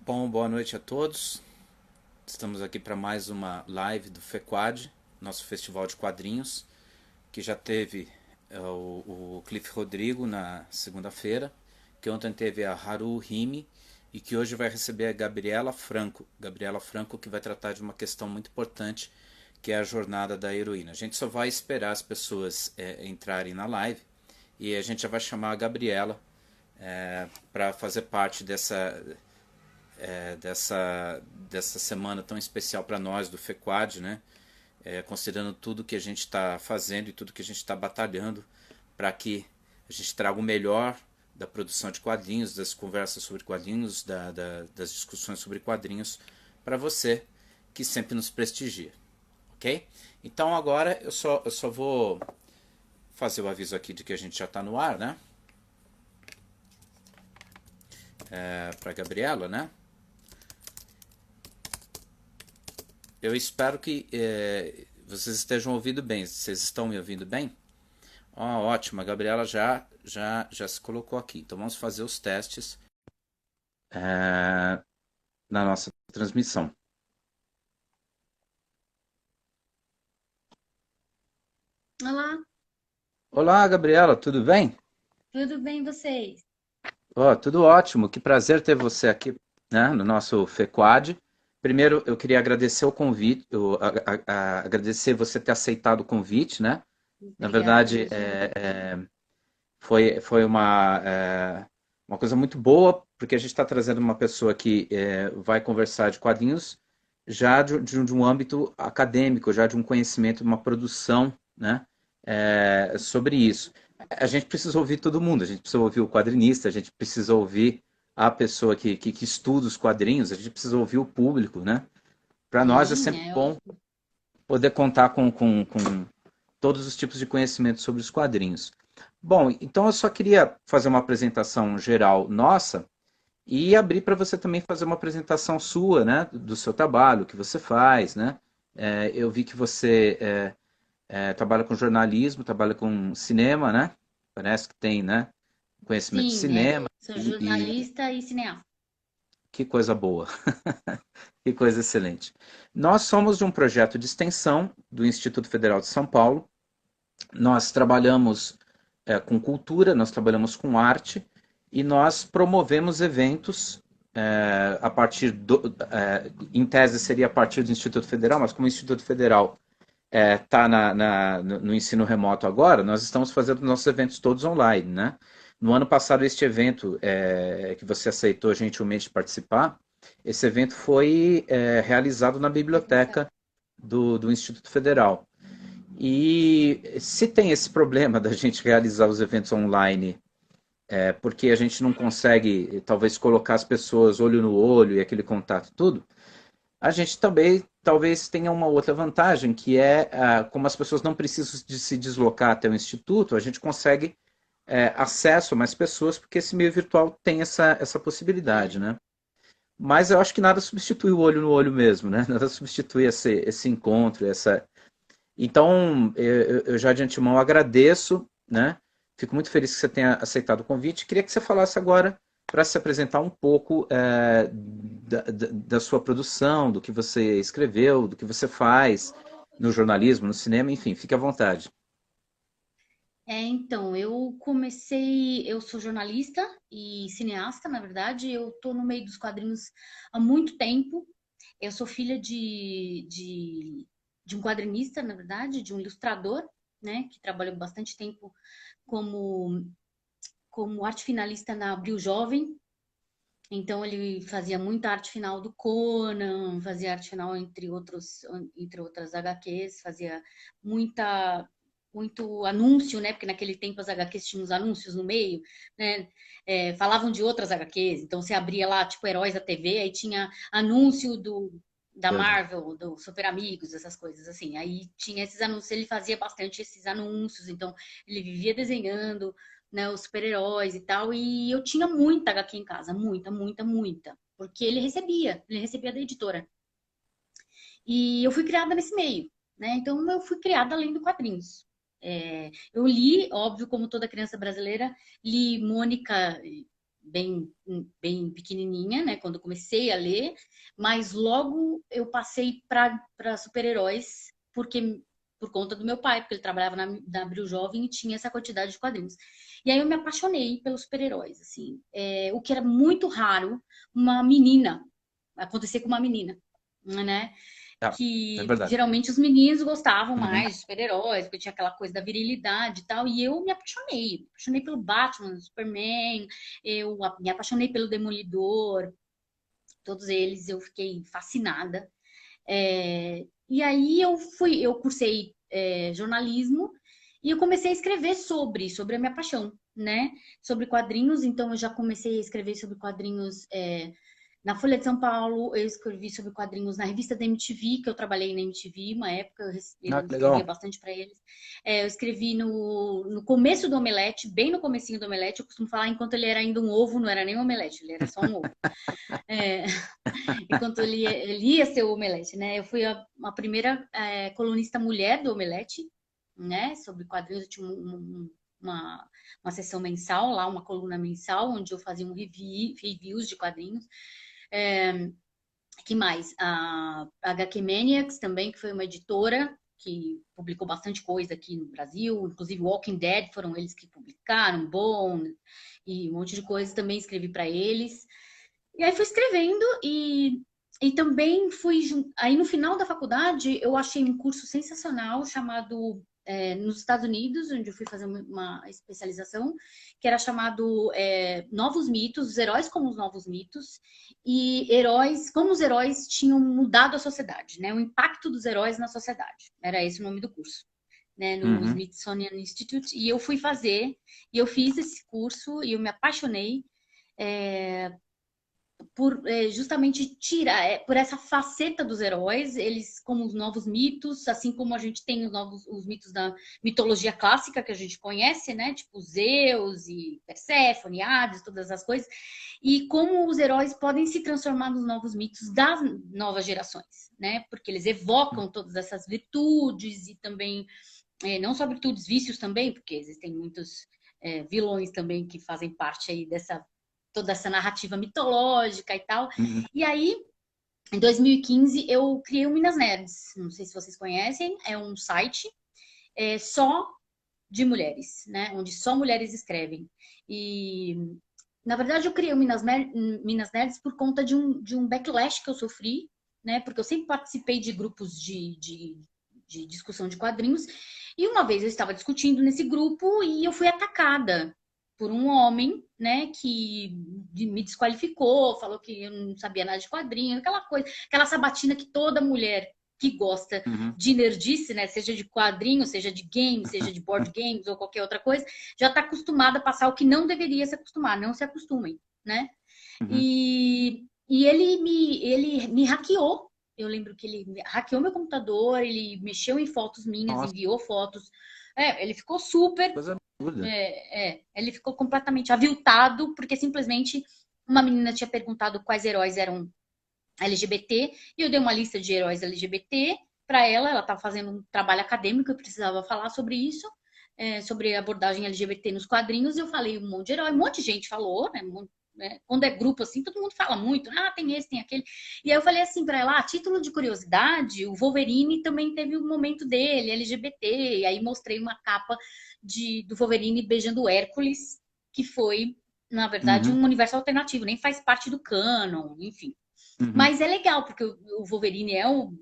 Bom, boa noite a todos. Estamos aqui para mais uma live do FEQUAD, nosso festival de quadrinhos, que já teve o Cliff Rodrigo na segunda-feira, que ontem teve a Haru Hime e que hoje vai receber a Gabriela Franco. Gabriela Franco que vai tratar de uma questão muito importante, que é a jornada da heroína. A gente só vai esperar as pessoas entrarem na live e a gente já vai chamar a Gabriela para fazer parte dessa semana tão especial para nós do FEQUAD, né? Considerando tudo que a gente está fazendo e tudo que a gente está batalhando para que a gente traga o melhor da produção de quadrinhos, das conversas sobre quadrinhos, das discussões sobre quadrinhos para você que sempre nos prestigia, ok? Então agora eu só vou fazer o aviso aqui de que a gente já está no ar, né? Para Gabriela, né? Eu espero que vocês estejam ouvindo bem. Vocês estão me ouvindo bem? Ótimo, a Gabriela já se colocou aqui. Então vamos fazer os testes na nossa transmissão. Olá, Olá, Gabriela, tudo bem? tudo bem vocês? Tudo ótimo. Que prazer ter você aqui, né, no nosso FEQUAD. Primeiro, eu queria agradecer o convite, agradecer você ter aceitado o convite, né? Na Obrigada, verdade, imagina. foi uma coisa muito boa, porque a gente está trazendo uma pessoa que vai conversar de quadrinhos já de um âmbito acadêmico, já de um conhecimento, uma produção, né, sobre isso. A gente precisa ouvir todo mundo, a gente precisa ouvir o quadrinista, a gente precisa ouvir a pessoa que estuda os quadrinhos, a gente precisa ouvir o público, né? Para nós é Sim, sempre bom poder contar com todos os tipos de conhecimento sobre os quadrinhos. Bom, então eu só queria fazer uma apresentação geral nossa e abrir para você também fazer uma apresentação sua, né, do seu trabalho, o que você faz, né? Eu vi que você trabalha com jornalismo, trabalha com cinema, né? Parece que tem, né, conhecimento de sim, cinema sou e jornalista e cineasta. que coisa boa, que coisa excelente. Nós somos de um projeto de extensão do Instituto Federal de São Paulo. Nós trabalhamos com cultura, nós trabalhamos com arte e nós promovemos eventos a partir em tese seria a partir do Instituto Federal, mas como o Instituto Federal está no ensino remoto agora, nós estamos fazendo nossos eventos todos online, né? No ano passado, este evento que você aceitou gentilmente participar, esse evento foi realizado na biblioteca do Instituto Federal. E se tem esse problema da gente realizar os eventos online, porque a gente não consegue, talvez, colocar as pessoas olho no olho e aquele contato tudo, a gente também talvez tenha uma outra vantagem, que é, como as pessoas não precisam de se deslocar até o instituto, a gente consegue acesso a mais pessoas, porque esse meio virtual tem essa possibilidade, né? Mas eu acho que nada substitui o olho no olho mesmo, né? Nada substitui esse encontro, essa, então, eu já de antemão agradeço, né? Fico muito feliz que você tenha aceitado o convite. Queria que você falasse agora para se apresentar um pouco da sua produção, do que você escreveu, do que você faz no jornalismo, no cinema, enfim, fique à vontade. Então, eu comecei, eu sou jornalista e cineasta, na verdade, eu tô no meio dos quadrinhos há muito tempo. Eu sou filha de um quadrinista, na verdade, de um ilustrador, né, que trabalhou bastante tempo como, como arte finalista na Abril Jovem. Então ele fazia muita arte final do Conan, fazia arte final entre outras HQs, fazia muita muito anúncio, né? Porque naquele tempo as HQs tinham uns anúncios no meio, né? Falavam de outras HQs, então você abria lá tipo Heróis da TV, aí tinha anúncio do da Legal. Marvel, do Super Amigos, essas coisas assim. Aí tinha esses anúncios, ele fazia bastante esses anúncios, então ele vivia desenhando, né, os super-heróis e tal. E eu tinha muita HQ em casa, muita, muita, muita. Porque ele recebia da editora. E eu fui criada nesse meio, né? Então eu fui criada lendo quadrinhos. Eu li, óbvio, como toda criança brasileira, li Mônica, bem pequenininha, né? Quando eu comecei a ler, mas logo eu passei para super-heróis, porque por conta do meu pai, porque ele trabalhava na Abril Jovem e tinha essa quantidade de quadrinhos. E aí eu me apaixonei pelos super-heróis, assim, o que era muito raro uma menina acontecer com uma menina, né? Ah, é Que verdade. geralmente os meninos gostavam Uhum. mais de super-heróis, porque tinha aquela coisa da virilidade e tal, e eu me apaixonei pelo Batman, Superman, me apaixonei pelo Demolidor, todos eles eu fiquei fascinada. E aí eu cursei jornalismo e eu comecei a escrever sobre a minha paixão, né? Sobre quadrinhos, então eu já comecei a escrever sobre quadrinhos na Folha de São Paulo, eu escrevi sobre quadrinhos na revista da MTV, que eu trabalhei na MTV, uma época Ah, eu que escrevia legal. bastante para eles. Eu escrevi no começo do Omelete, bem no comecinho do Omelete, eu costumo falar enquanto ele era ainda um ovo, não era nem um omelete, ele era só um ovo. É, enquanto ele ia ser o Omelete, né? Eu fui a primeira colunista mulher do Omelete, né? Sobre quadrinhos, eu tinha uma, uma sessão mensal lá, uma coluna mensal, onde eu fazia reviews de quadrinhos. Que mais? A HQ Maniacs também, que foi uma editora que publicou bastante coisa aqui no Brasil, inclusive Walking Dead foram eles que publicaram, Bone e um monte de coisa também escrevi para eles. E aí fui escrevendo e também fui. Aí no final da faculdade eu achei um curso sensacional chamado nos Estados Unidos, onde eu fui fazer uma especialização, que era chamado Novos Mitos, os heróis como os novos mitos, e heróis, como os heróis tinham mudado a sociedade, né? O impacto dos heróis na sociedade. Era esse o nome do curso. Né, no Uhum. Smithsonian Institute, e eu fui fazer, e eu fiz esse curso, e eu me apaixonei por justamente tirar por essa faceta dos heróis, eles como os novos mitos, assim como a gente tem os mitos da mitologia clássica que a gente conhece, né? Tipo Zeus e Perséfone, Hades, todas as coisas, e como os heróis podem se transformar nos novos mitos das novas gerações, né? Porque eles evocam todas essas virtudes e também não só virtudes, vícios também, porque existem muitos vilões também que fazem parte aí dessa toda essa narrativa mitológica e tal. Uhum. E aí, em 2015, eu criei o Minas Nerds. Não sei se vocês conhecem, é um site só de mulheres, né? Onde só mulheres escrevem. E, na verdade, eu criei o Minas Nerds por conta de um backlash que eu sofri, né? Porque eu sempre participei de grupos de discussão de quadrinhos. E uma vez eu estava discutindo nesse grupo e eu fui atacada por um homem, né, que me desqualificou, falou que eu não sabia nada de quadrinho, aquela coisa, aquela sabatina que toda mulher que gosta Uhum. de nerdice, né, seja de quadrinho, seja de games, seja de board games ou qualquer outra coisa, já está acostumada a passar o que não deveria se acostumar, não se acostumem, né? Uhum. E ele me hackeou. Eu lembro que ele hackeou meu computador, ele mexeu em fotos minhas, Nossa, enviou fotos. Ele ficou super. coisa absurda. Ele ficou completamente aviltado, porque simplesmente uma menina tinha perguntado quais heróis eram LGBT, e eu dei uma lista de heróis LGBT para ela. Ela estava fazendo um trabalho acadêmico, eu precisava falar sobre isso. Sobre abordagem LGBT nos quadrinhos, e eu falei um monte de herói, um monte de gente falou, né? Quando é grupo assim, todo mundo fala muito, tem esse, tem aquele. E aí eu falei assim para ela, a título de curiosidade, o Wolverine também teve um momento dele, LGBT, e aí mostrei uma capa do Wolverine beijando o Hércules, que foi, na verdade, Uhum. um universo alternativo, nem faz parte do canon, enfim. Uhum. Mas é legal, porque o Wolverine é um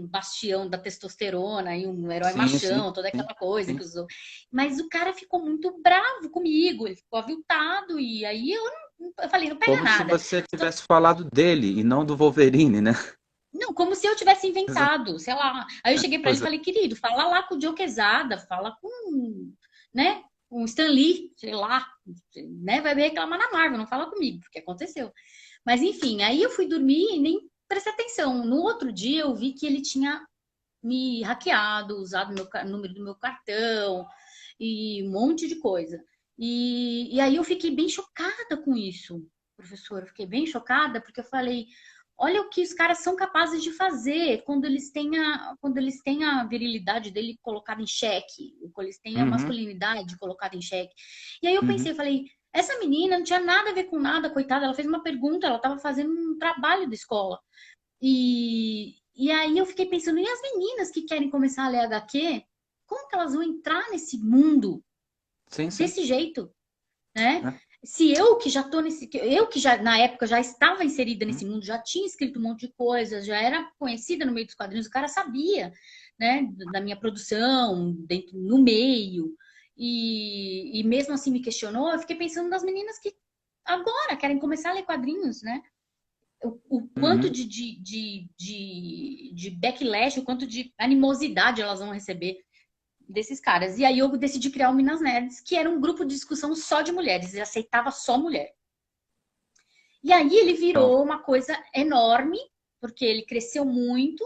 bastião da testosterona e um herói Sim, sim, machão, toda sim, aquela coisa sim. que usou. Mas o cara ficou muito bravo comigo, ele ficou aviltado, e aí eu falei, não pega Como se nada. você tivesse falado dele e não do Wolverine, né? Não, como se eu tivesse inventado, sei lá. Aí eu cheguei para ele e Pois é. falei, querido, fala lá com o Joe Quesada, fala com, né, com o Stan Lee, sei lá, né, vai reclamar na Marvel, não fala comigo, porque aconteceu. Mas enfim, aí eu fui dormir e nem prestei atenção. No outro dia eu vi que ele tinha me hackeado, usado o número do meu cartão e um monte de coisa. E aí eu fiquei bem chocada com isso, professor. Eu fiquei bem chocada porque eu falei, olha o que os caras são capazes de fazer quando eles têm a virilidade dele colocada em xeque, quando eles têm a Uhum. masculinidade colocada em xeque. E aí eu Uhum. pensei, eu falei, Essa menina não tinha nada a ver com nada, coitada. Ela fez uma pergunta, ela estava fazendo um trabalho da escola. E aí eu fiquei pensando, e as meninas que querem começar a ler HQ, como que elas vão entrar nesse mundo Sim, sim. desse jeito, né? É. Se eu que já tô nesse, eu que já na época já estava inserida Hum. nesse mundo, já tinha escrito um monte de coisas, já era conhecida no meio dos quadrinhos, o cara sabia, né, da minha produção, dentro no meio. E mesmo assim me questionou, eu fiquei pensando nas meninas que agora querem começar a ler quadrinhos, né? O quanto Uhum. de backlash, o quanto de animosidade elas vão receber desses caras. E aí eu decidi criar o Minas Nerds, que era um grupo de discussão só de mulheres, e aceitava só mulher. E aí ele Então, virou uma coisa enorme, porque ele cresceu muito,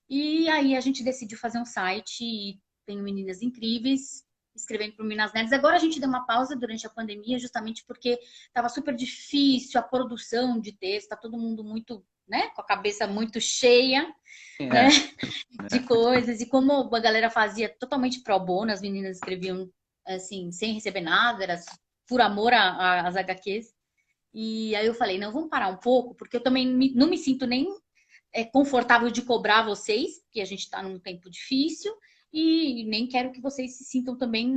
e aí a gente decidiu fazer um site, e tenho meninas incríveis escrevendo para o Minas Nerds. Agora a gente deu uma pausa durante a pandemia, justamente porque estava super difícil a produção de texto, tá todo mundo muito, né, com a cabeça muito cheia, né, é, de coisas, e como a galera fazia totalmente pro bono, as meninas escreviam assim, sem receber nada, era por amor às HQs. E aí eu falei, não, vamos parar um pouco, porque eu também não me sinto nem confortável de cobrar vocês, porque a gente está num tempo difícil, e nem quero que vocês se sintam também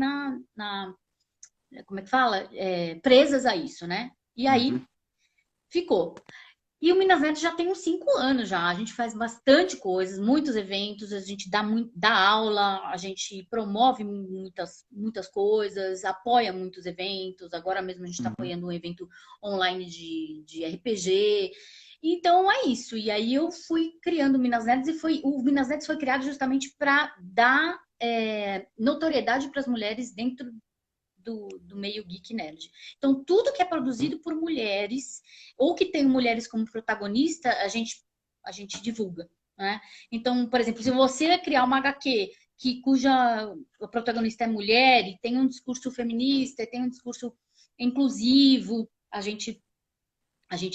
como é que fala? Presas a isso, né? E aí uhum. ficou. E o Minas Neto já tem uns 5 anos já. A gente faz bastante coisas, muitos eventos, a gente dá aula, a gente promove muitas coisas, apoia muitos eventos. Agora mesmo a gente está Uhum. apoiando um evento online de RPG. Então é isso. E aí eu fui criando o Minas Nerds o Minas Nerds foi criado justamente para dar notoriedade para as mulheres dentro do meio geek nerd. Então, tudo que é Uhum. produzido por mulheres, ou que tem mulheres como protagonista, a gente divulga. Né? Então, por exemplo, se você criar uma HQ cuja protagonista é mulher e tem um discurso feminista, tem um discurso inclusivo, a gente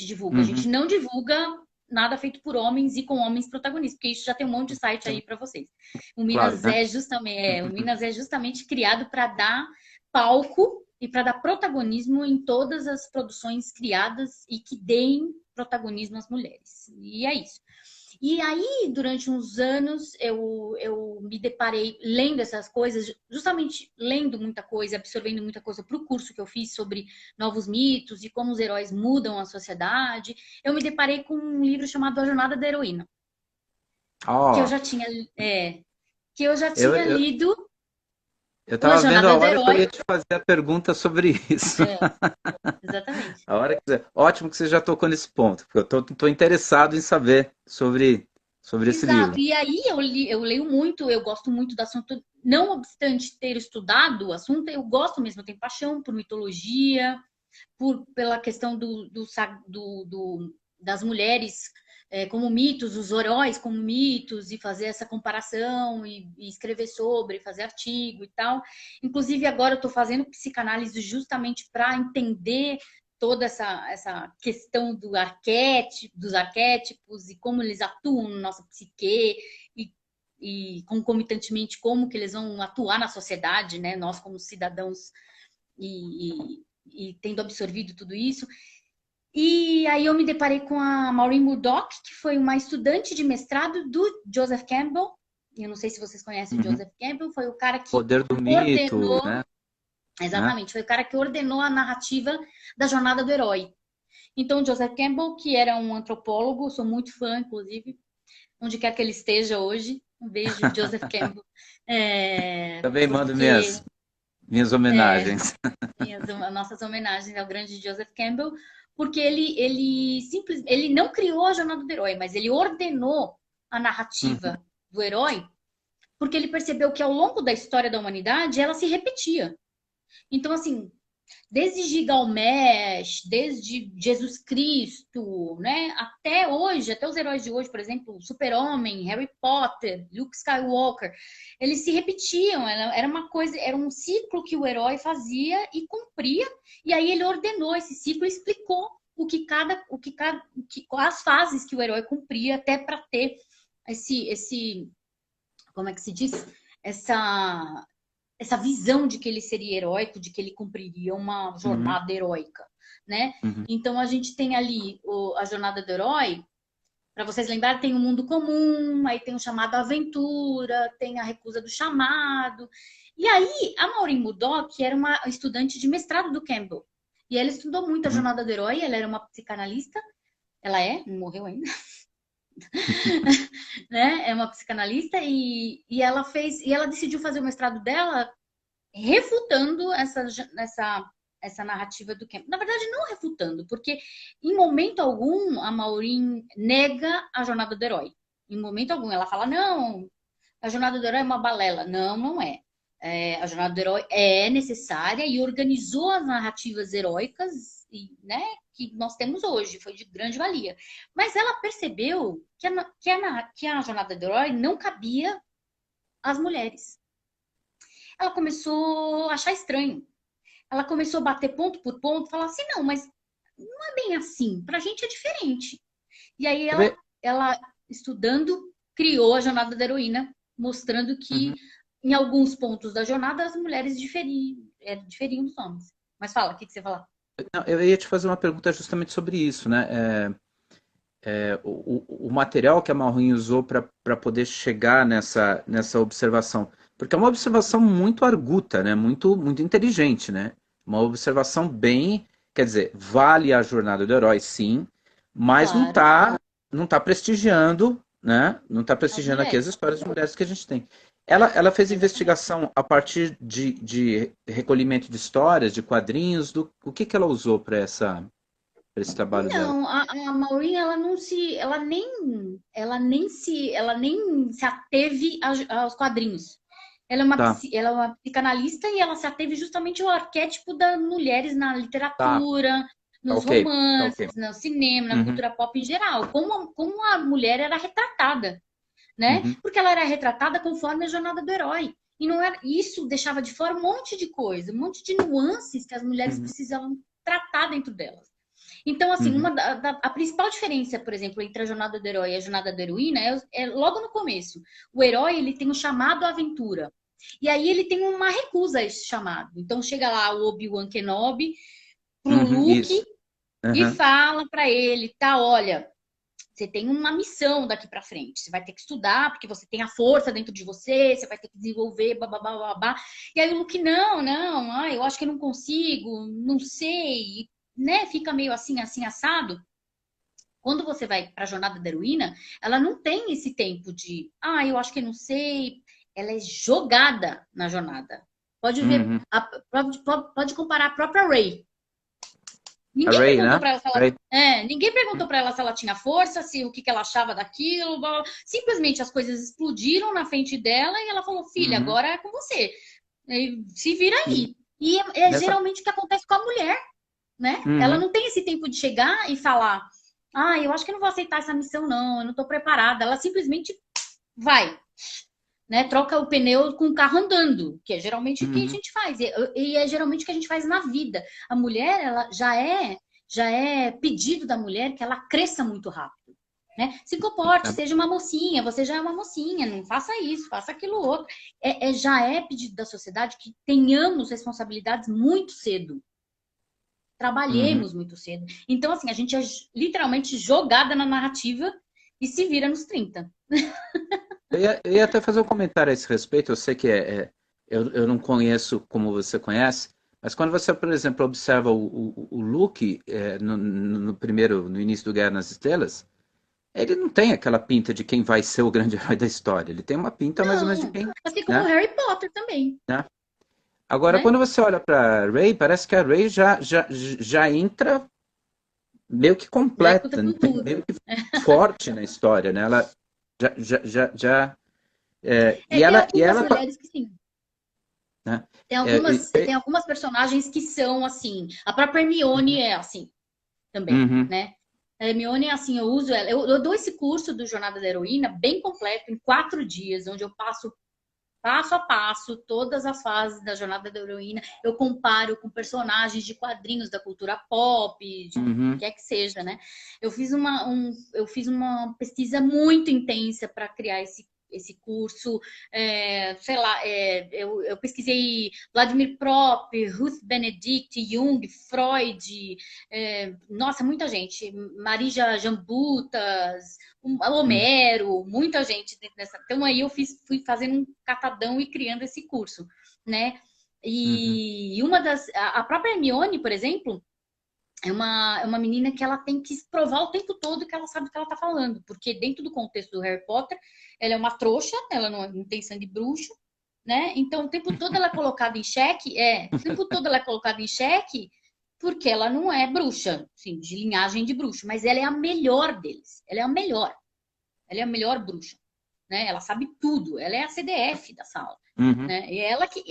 divulga. A gente Uhum. não divulga nada feito por homens e com homens protagonistas, porque isso já tem um monte de site Sim, aí para vocês. claro, né? O Minas é justamente criado para dar palco e para dar protagonismo em todas as produções criadas e que deem protagonismo às mulheres. E é isso. E aí, durante uns anos, eu me deparei lendo essas coisas, justamente lendo muita coisa, absorvendo muita coisa para o curso que eu fiz sobre novos mitos e como os heróis mudam a sociedade. Eu me deparei com um livro chamado A Jornada da Heroína, que eu Ó, já tinha, é, que eu já eu, tinha eu, lido eu o A tava vendo Jornada a do hora que eu Herói. ia te fazer a pergunta sobre isso. É, exatamente. A hora que... Ótimo que você já tocou nesse ponto, porque tô interessado em saber sobre esse Exato. livro. E aí eu leio muito, eu gosto muito do assunto, não obstante ter estudado o assunto, eu gosto mesmo, eu tenho paixão por mitologia, pela questão das mulheres como mitos, os heróis como mitos, e fazer essa comparação e escrever sobre, fazer artigo e tal. Inclusive, agora eu estou fazendo psicanálise justamente para entender toda essa questão dos arquétipos e como eles atuam na nossa psique e concomitantemente como que eles vão atuar na sociedade, né? Nós como cidadãos e tendo absorvido tudo isso. E aí eu me deparei com a Maureen Murdoch, que foi uma estudante de mestrado do Joseph Campbell. Eu não sei se vocês conhecem o Uhum. Joseph Campbell, foi o cara que Poder do mito, ordenou, né? exatamente, foi o cara que ordenou a narrativa da jornada do herói. Então, Joseph Campbell, que era um antropólogo, sou muito fã, inclusive, onde quer que ele esteja hoje. Um beijo, Joseph Campbell. Também mando Porque minhas homenagens. sim, as nossas homenagens ao grande Joseph Campbell, porque ele não criou a jornada do herói, mas ele ordenou a Uhum. narrativa do herói, porque ele percebeu que ao longo da história da humanidade ela se repetia. Então, assim, desde Gilgamesh, desde Jesus Cristo, né, até hoje, até os heróis de hoje, por exemplo, Super-Homem, Harry Potter, Luke Skywalker, eles se repetiam, era uma coisa, era um ciclo que o herói fazia e cumpria, e aí ele ordenou esse ciclo e explicou as fases que o herói cumpria até para ter esse, como é que se diz? Essa essa visão de que ele seria heróico, de que ele cumpriria uma Uhum. jornada heróica, né? Uhum. Então a gente tem ali a jornada do herói. Para vocês lembrarem, tem o mundo comum, aí tem o chamado aventura, tem a recusa do chamado. E aí, a Maureen Murdoch era uma estudante de mestrado do Campbell. E ela estudou muito a Uhum. jornada do herói, ela era uma psicanalista. Ela não morreu ainda, né? É uma psicanalista e ela fez, e ela decidiu fazer o mestrado dela refutando essa narrativa do Campbell. Na verdade, não refutando, porque em momento algum a Maureen nega a jornada do herói. Em momento algum ela fala, não, a jornada do herói é uma balela. Não, não é. A jornada do herói é necessária e organizou as narrativas heróicas né, que nós temos hoje, foi de grande valia. Mas ela percebeu que a jornada do herói não cabia às mulheres. Ela começou a achar estranho. Ela começou a bater ponto por ponto, falar assim, não, mas não é bem assim, pra gente é diferente. E aí ela estudando, criou a jornada da heroína, mostrando que Uhum. em alguns pontos da jornada as mulheres diferiam dos homens. Mas fala, o que você fala? Não, eu ia te fazer uma pergunta justamente sobre isso, né? O material que a Maureen usou para poder chegar nessa observação, porque é uma observação muito arguta, né? Muito inteligente, né? Uma observação bem, quer dizer, vale a jornada do herói, sim, mas Claro, não tá prestigiando, né? Não está as prestigiando aqui as mulheres. histórias de mulheres que a gente tem. Ela fez Exatamente. investigação a partir de recolhimento de histórias, de quadrinhos, o que ela usou para esse trabalho dela? Não, a Maureen, ela nem se ateve aos quadrinhos. Tá, Ela é uma psicanalista e ela se ateve justamente ao arquétipo das mulheres na tá, literatura, tá nos ok, tá ok. romances, no cinema, na Uhum, cultura pop em geral. Como a mulher era retratada, né? uhum, Porque ela era retratada conforme a jornada do herói. E não era, isso deixava de fora um monte de coisa, um monte de nuances que as mulheres uhum, precisavam tratar dentro delas. Então, assim, uhum, a principal diferença, por exemplo, entre a jornada do herói e a jornada da heroína é logo no começo. O herói, ele tem um chamado à aventura. E aí ele tem uma recusa a esse chamado. Então chega lá o Obi-Wan Kenobi pro Luke isso. e Uhum, fala para ele, tá, olha, você tem uma missão daqui para frente. Você vai ter que estudar, porque você tem a força dentro de você, você vai ter que desenvolver, babá, babá. E aí o Luke, não, eu acho que eu não consigo, não sei, né? Fica meio assim, assim, assado. Quando você vai para a jornada da heroína, ela não tem esse tempo de, eu acho que eu não sei. Ela é jogada na jornada. Pode ver, uhum. pode comparar a própria Ray. A Ninguém Ray, perguntou né? para ela se ela, Ray. ninguém perguntou para ela se ela tinha força, se o que, que ela achava daquilo. Blá, blá. Simplesmente as coisas explodiram na frente dela e ela falou: "Filha, Uhum. agora é com você. E se vira E aí". E é nessa. geralmente o que acontece com a mulher, né? Ela Uhum, não tem esse tempo de chegar e falar: eu acho que eu não vou aceitar essa missão, não, eu não estou preparada. Ela simplesmente vai, né? Troca o pneu com o carro andando, que é geralmente o que a uhum. gente faz. E é geralmente o que a gente faz na vida. A mulher, ela já é pedido da mulher que ela cresça muito rápido. Né? Se comporte, seja uma mocinha, você já é uma mocinha, não faça isso, faça aquilo outro. Já é pedido da sociedade que tenhamos responsabilidades muito cedo, Uhum. trabalhemos muito cedo. Então, assim, a gente é literalmente jogada na narrativa e se vira nos 30. Eu ia até fazer um comentário a esse respeito. Eu sei que eu não conheço como você conhece, mas quando você, por exemplo, observa o Luke no início do Guerra nas Estrelas, ele não tem aquela pinta de quem vai ser o grande herói da história. Ele tem uma pinta mais ou menos de Não, quem, assim como o né? Harry Potter também, né? Agora, né? quando você olha para Ray, parece que a Ray já entra meio que Já é com completa, tudo. meio que forte na história, né? Ela já Tem e algumas ela, mulheres que sim. né? Tem É, algumas, tem algumas personagens que são assim. A própria Hermione é assim também, uhum, né? A Hermione é assim, eu uso ela. Eu dou esse curso do Jornada da Heroína bem completo, em 4 dias, onde eu passo a passo todas as fases da Jornada da Heroína. Eu comparo com personagens de quadrinhos da cultura pop, de uhum, quer que seja, né? Eu fiz uma pesquisa muito intensa para criar esse curso, sei lá, eu pesquisei Vladimir Prop, Ruth Benedict, Jung, Freud, nossa, muita gente, Marija Jambutas, Uhum. Homero, muita gente dentro dessa. Então aí eu fui fazendo um catadão e criando esse curso, né? Uhum. E uma a própria Hermione, por exemplo, é uma menina que ela tem que provar o tempo todo que ela sabe o que ela tá falando, porque dentro do contexto do Harry Potter, ela é uma trouxa, ela não tem sangue bruxo, né? Então o tempo todo ela é colocada em xeque, o tempo todo ela é colocada em xeque porque ela não é bruxa, assim, de linhagem de bruxo, mas ela é a melhor deles, ela é a melhor bruxa, né? Ela sabe tudo, ela é a CDF da sala, Uhum. né? E ela que,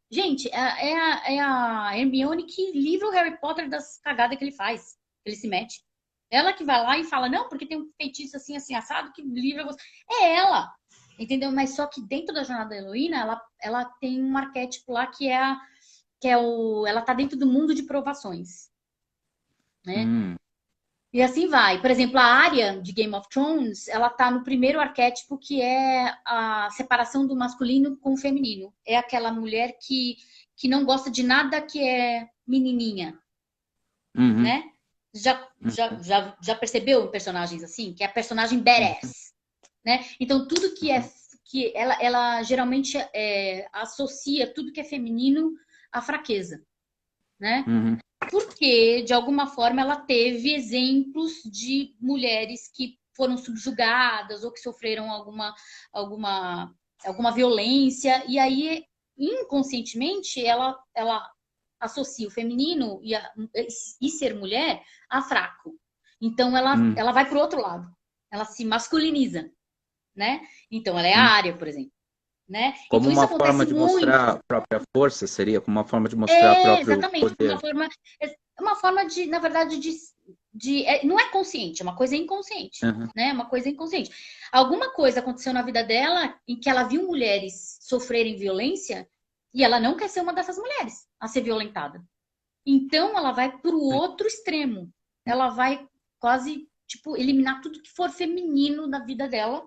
gente, é a Hermione que livra o Harry Potter das cagadas que ele faz, que ele se mete. Ela que vai lá e fala, não, porque tem um feitiço assim, assim, assado, que livra você. É ela, entendeu? Mas só que dentro da jornada da Heloína, ela tem um arquétipo lá ela tá dentro do mundo de provações, né? Uhum. E assim vai. Por exemplo, a Arya de Game of Thrones, ela tá no primeiro arquétipo que é a separação do masculino com o feminino. É aquela mulher que não gosta de nada que é menininha, Uhum. né? Já percebeu personagens assim? Que é a personagem Uhum. badass, né? Então, tudo que ela geralmente associa tudo que é feminino à fraqueza, né? Uhum. Porque, de alguma forma, ela teve exemplos de mulheres que foram subjugadas ou que sofreram alguma, alguma violência, e aí, inconscientemente, ela associa o feminino e ser mulher a fraco. Então, Uhum. ela vai para o outro lado, ela se masculiniza, né? Então, ela é a Uhum. área, por exemplo. Né? Como Então, isso uma acontece forma de mostrar muito. a própria força, seria como uma forma de mostrar o próprio Exatamente, poder. uma forma de, na verdade, não é consciente, é uma coisa inconsciente, Uhum. né? É uma coisa inconsciente. Alguma coisa aconteceu na vida dela em que ela viu mulheres sofrerem violência e ela não quer ser uma dessas mulheres a ser violentada. Então, ela vai para o outro extremo. Ela vai quase, tipo, eliminar tudo que for feminino da vida dela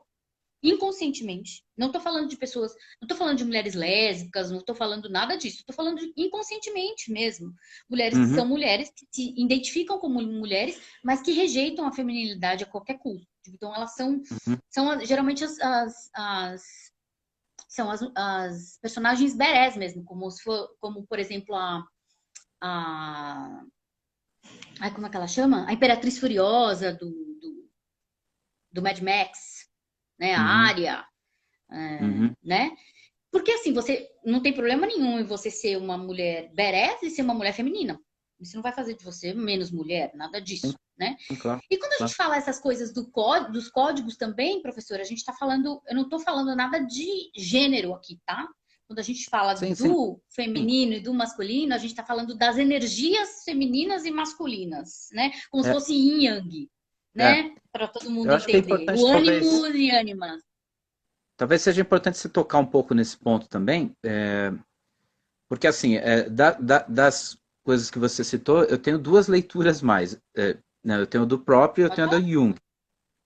inconscientemente. Não tô falando de pessoas, não tô falando de mulheres lésbicas, não tô falando nada disso. Tô falando de inconscientemente mesmo. Mulheres que Uhum. são mulheres, que se identificam como mulheres, mas que rejeitam a feminilidade a qualquer custo. Então, elas Uhum. são geralmente são as personagens berés mesmo, como por exemplo, a. Ai, como é que ela chama? A Imperatriz Furiosa do Mad Max, né? A Uhum. Arya, Uhum. né? Porque assim, você não tem problema nenhum em você ser uma mulher badass e ser uma mulher feminina. Isso não vai fazer de você menos mulher, nada Sim, disso, né? claro, E quando a gente claro. fala essas coisas dos códigos também, professora, a gente está falando, eu não estou falando nada de gênero aqui, tá? Quando a gente fala Sim, sim, do sim. feminino e do masculino, a gente está falando das energias femininas e masculinas, né? Como se É, fosse yin e yang, é. né? Para todo mundo Eu acho que é entender. importante, O talvez, ânimo e ânima. talvez seja importante se tocar um pouco nesse ponto também, porque assim, das coisas que você citou, eu tenho duas leituras mais. Né, eu tenho do próprio e eu Pode tenho da falar? Jung,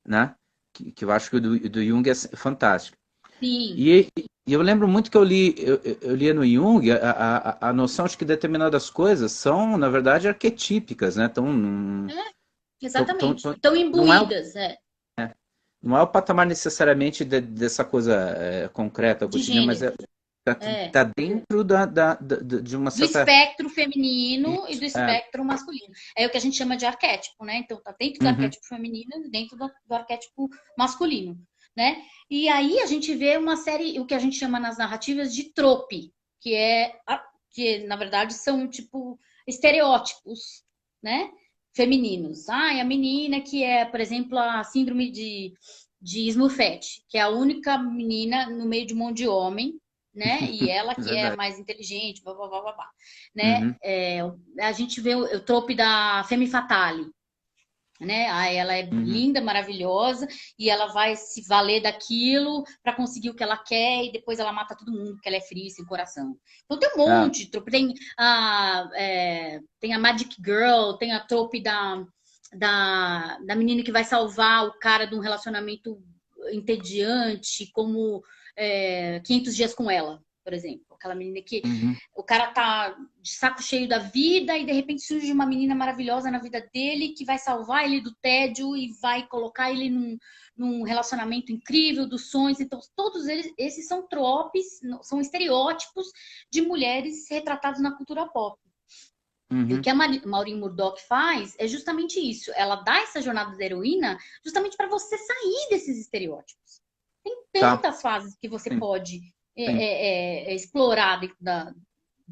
né? Que eu acho que o do Jung é fantástico. Sim. E eu lembro muito que eu lia no Jung a noção de que determinadas coisas são, na verdade, arquetípicas, né? É, Tão, tão, exatamente. tão- Estão não é, imbuídas, não é o patamar necessariamente dessa coisa concreta, de cotidiana, mas gênero. tá, É. tá dentro de uma Do certa. espectro feminino e do É, espectro masculino. É o que a gente chama de arquétipo, né? Então, tá dentro do uhum, arquétipo feminino e dentro do arquétipo masculino, né? E aí a gente vê uma série, o que a gente chama nas narrativas de trope, que na verdade são tipo estereótipos, né? Femininos. Ah, a menina que é, por exemplo, a síndrome de Smurfette, que é a única menina no meio de um monte de homem, né? E ela é que é verdade. mais inteligente, blá, blá, blá, blá, blá, né? Uhum, A gente vê o trope da Femme Fatale, né? Aí ela é uhum, linda, maravilhosa, e ela vai se valer daquilo para conseguir o que ela quer, e depois ela mata todo mundo, porque ela é fria, sem coração. Então tem um ah, monte de trope. Tem a Magic Girl, tem a trope da menina que vai salvar o cara de um relacionamento entediante, como 500 dias com ela, por exemplo. Aquela menina que Uhum. o cara tá de saco cheio da vida e de repente surge uma menina maravilhosa na vida dele que vai salvar ele do tédio e vai colocar ele num relacionamento incrível dos sonhos. Então, todos esses são tropes, são estereótipos de mulheres retratados na cultura pop. E o Uhum. que a Maureen Murdock faz é justamente isso. Ela dá essa jornada da heroína justamente para você sair desses estereótipos. Tem Tá. tantas fases que você Sim, pode sim. explorar dentro da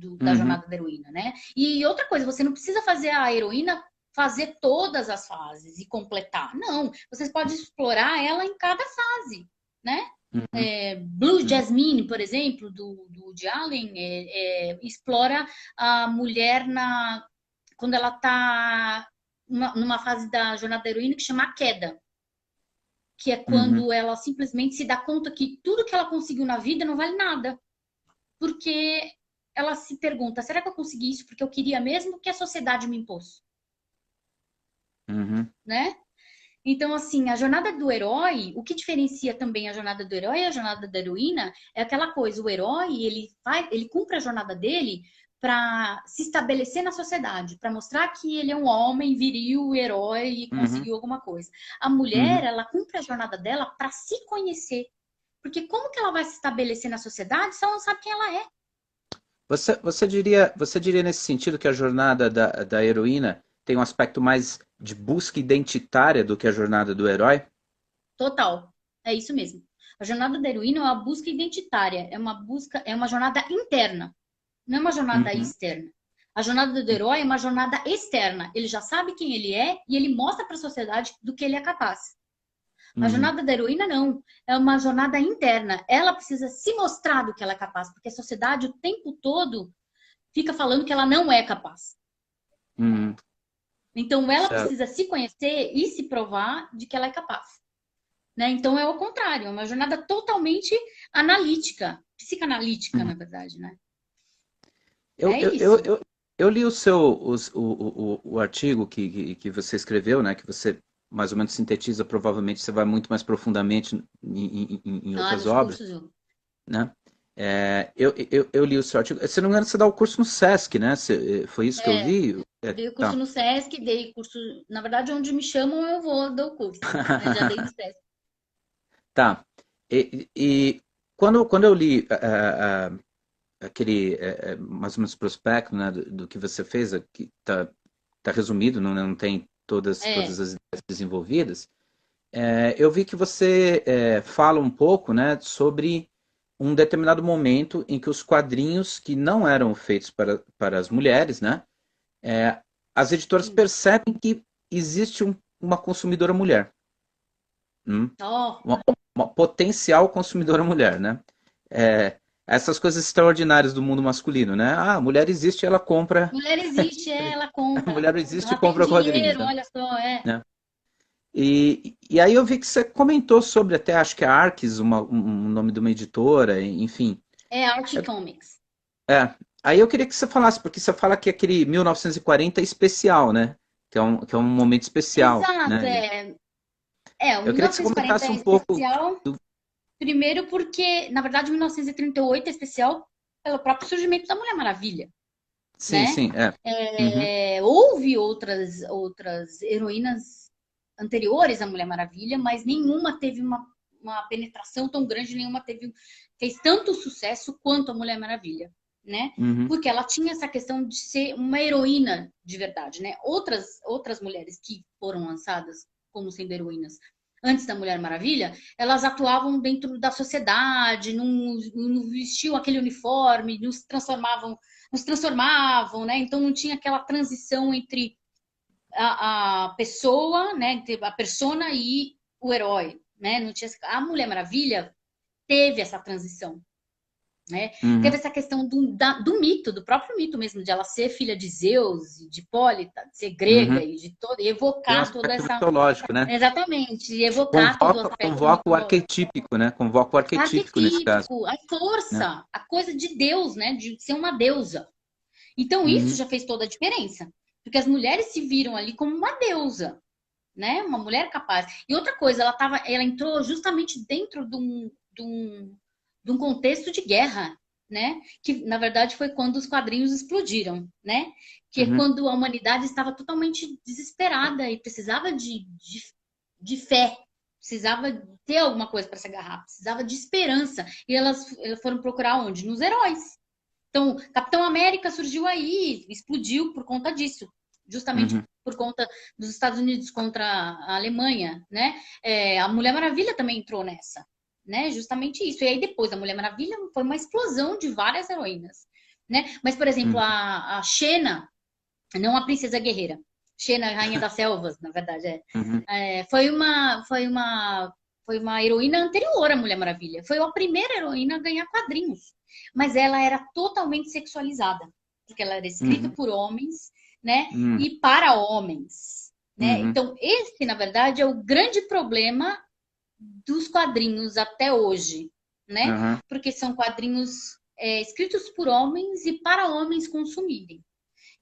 Uhum. jornada da heroína, né? E outra coisa, você não precisa fazer a heroína fazer todas as fases e completar. Não, você pode explorar ela em cada fase, né? Uhum. Blue Uhum. Jasmine, por exemplo, do Woody Allen, explora a mulher quando ela está numa fase da jornada da heroína que chama a queda, que é Uhum. quando ela simplesmente se dá conta que tudo que ela conseguiu na vida não vale nada, porque ela se pergunta: será que eu consegui isso porque eu queria mesmo que a sociedade me impôs, Uhum. né? Então, assim, a jornada do herói, o que diferencia também a jornada do herói e a jornada da heroína é aquela coisa, o herói, ele cumpre a jornada dele para se estabelecer na sociedade, para mostrar que ele é um homem viril, herói e Uhum. conseguiu alguma coisa. A mulher, Uhum. ela cumpre a jornada dela para se conhecer. Porque como que ela vai se estabelecer na sociedade se ela não sabe quem ela é? Você diria nesse sentido que a jornada da heroína tem um aspecto mais de busca identitária do que a jornada do herói? Total. É isso mesmo. A jornada da heroína é uma busca identitária, é uma jornada interna. Não é uma jornada Uhum. externa. A jornada do herói é uma jornada externa. Ele já sabe quem ele é e ele mostra para a sociedade do que ele é capaz. A Uhum. jornada da heroína não. É uma jornada interna. Ela precisa se mostrar do que ela é capaz, porque a sociedade o tempo todo fica falando que ela não é capaz. Uhum. Então ela Certo. precisa se conhecer e se provar de que ela é capaz. Né? Então é o contrário, é uma jornada totalmente analítica, psicanalítica, Uhum. na verdade, né? Eu, É eu, eu, isso. eu, eu li o artigo que você escreveu, né? Que você mais ou menos sintetiza, provavelmente você vai muito mais profundamente em Ah, outras nos obras, cursos eu. né? Eu li o seu artigo. Se não me engano, você dá o curso no Sesc, né? Foi isso que eu É, vi? dei o curso Tá. no SESC, dei curso. Na verdade, onde me chamam, eu vou dar o curso. Mas já dei no SESC. Tá. E quando eu li aquele mais ou menos prospecto, né, do que você fez, que tá resumido, não tem todas É, as ideias desenvolvidas, eu vi que você fala um pouco, né, sobre um determinado momento em que os quadrinhos que não eram feitos para as mulheres, né, as editoras sim. percebem que existe uma consumidora mulher. Ó, Uma, uma potencial consumidora mulher, né? É, essas coisas extraordinárias do mundo masculino, né? Ah, a mulher existe, ela compra. mulher existe, ela A compra. mulher existe e Ela tem compra quadrinhos, dinheiro, né? olha só, é. Né? E aí eu vi que você comentou sobre até, acho que a Arques, um nome de uma editora, enfim. É Art Comics. É, aí eu queria que você falasse, porque você fala que aquele 1940 é especial, né? Que é um momento especial, Exato, né? o Eu queria que você 1940 comentasse é um pouco. especial, primeiro porque, na verdade, 1938 é especial pelo próprio surgimento da Mulher Maravilha, Sim, né? sim, é. Uhum, Houve outras heroínas anteriores à Mulher Maravilha, mas nenhuma teve uma penetração tão grande, fez tanto sucesso quanto a Mulher Maravilha, né? uhum, Porque ela tinha essa questão de ser uma heroína de verdade, né? Outras mulheres que foram lançadas como sendo heroínas antes da Mulher Maravilha, elas atuavam dentro da sociedade, não vestiam aquele uniforme, nos transformavam, né? Então não tinha aquela transição entre a pessoa, né? Entre a persona e o herói, né? Não tinha a Mulher Maravilha teve essa transição, né? Teve uhum. essa questão do mito, do próprio mito mesmo, de ela ser filha de Zeus, de Hipólita, de ser grega Uhum. e Tem um evocar toda aspecto essa. mitológico, né? Exatamente, evocar todo o Convoca, aspecto convoca o mitológico. arquetípico, né? Convoca o arquetípico nesse caso, Arquetípico, a né? força, a coisa de Deus, né? De ser uma deusa. Então, isso Uhum. já fez toda a diferença. Porque as mulheres se viram ali como uma deusa, né? Uma mulher capaz. E outra coisa, ela entrou justamente dentro de um contexto de guerra, né? Que na verdade foi quando os quadrinhos explodiram, né? Que é Uhum. quando a humanidade estava totalmente desesperada e precisava de fé, precisava ter alguma coisa para se agarrar, precisava de esperança. E elas foram procurar onde? Nos heróis. Então, Capitão América surgiu aí, explodiu por conta disso, justamente Uhum. por conta dos Estados Unidos contra a Alemanha, né? A Mulher Maravilha também entrou nessa, né? Justamente isso. E aí depois a Mulher Maravilha foi uma explosão de várias heroínas, né? Mas, por exemplo, Uhum. a Xena, não a Princesa Guerreira, Xena, Rainha das Selvas, na verdade, Uhum. foi uma heroína anterior à Mulher Maravilha. Foi a primeira heroína a ganhar quadrinhos. Mas ela era totalmente sexualizada, porque ela era escrita Uhum. por homens, né? Uhum. E para homens, né? Uhum. Então, esse, na verdade, é o grande problema dos quadrinhos até hoje, né? Uhum. Porque são quadrinhos escritos por homens e para homens consumirem.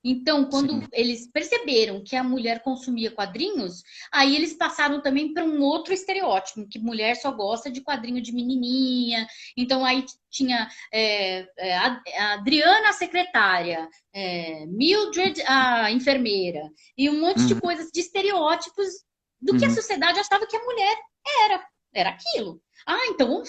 Então, Sim. quando eles perceberam que a mulher consumia quadrinhos, aí eles passaram também para um outro estereótipo, que mulher só gosta de quadrinho de menininha. Então, aí tinha a Adriana, a secretária, Mildred, a enfermeira, e um monte de Uhum. coisas, de estereótipos do que a Uhum. sociedade achava que a mulher era aquilo. Ah, então vamos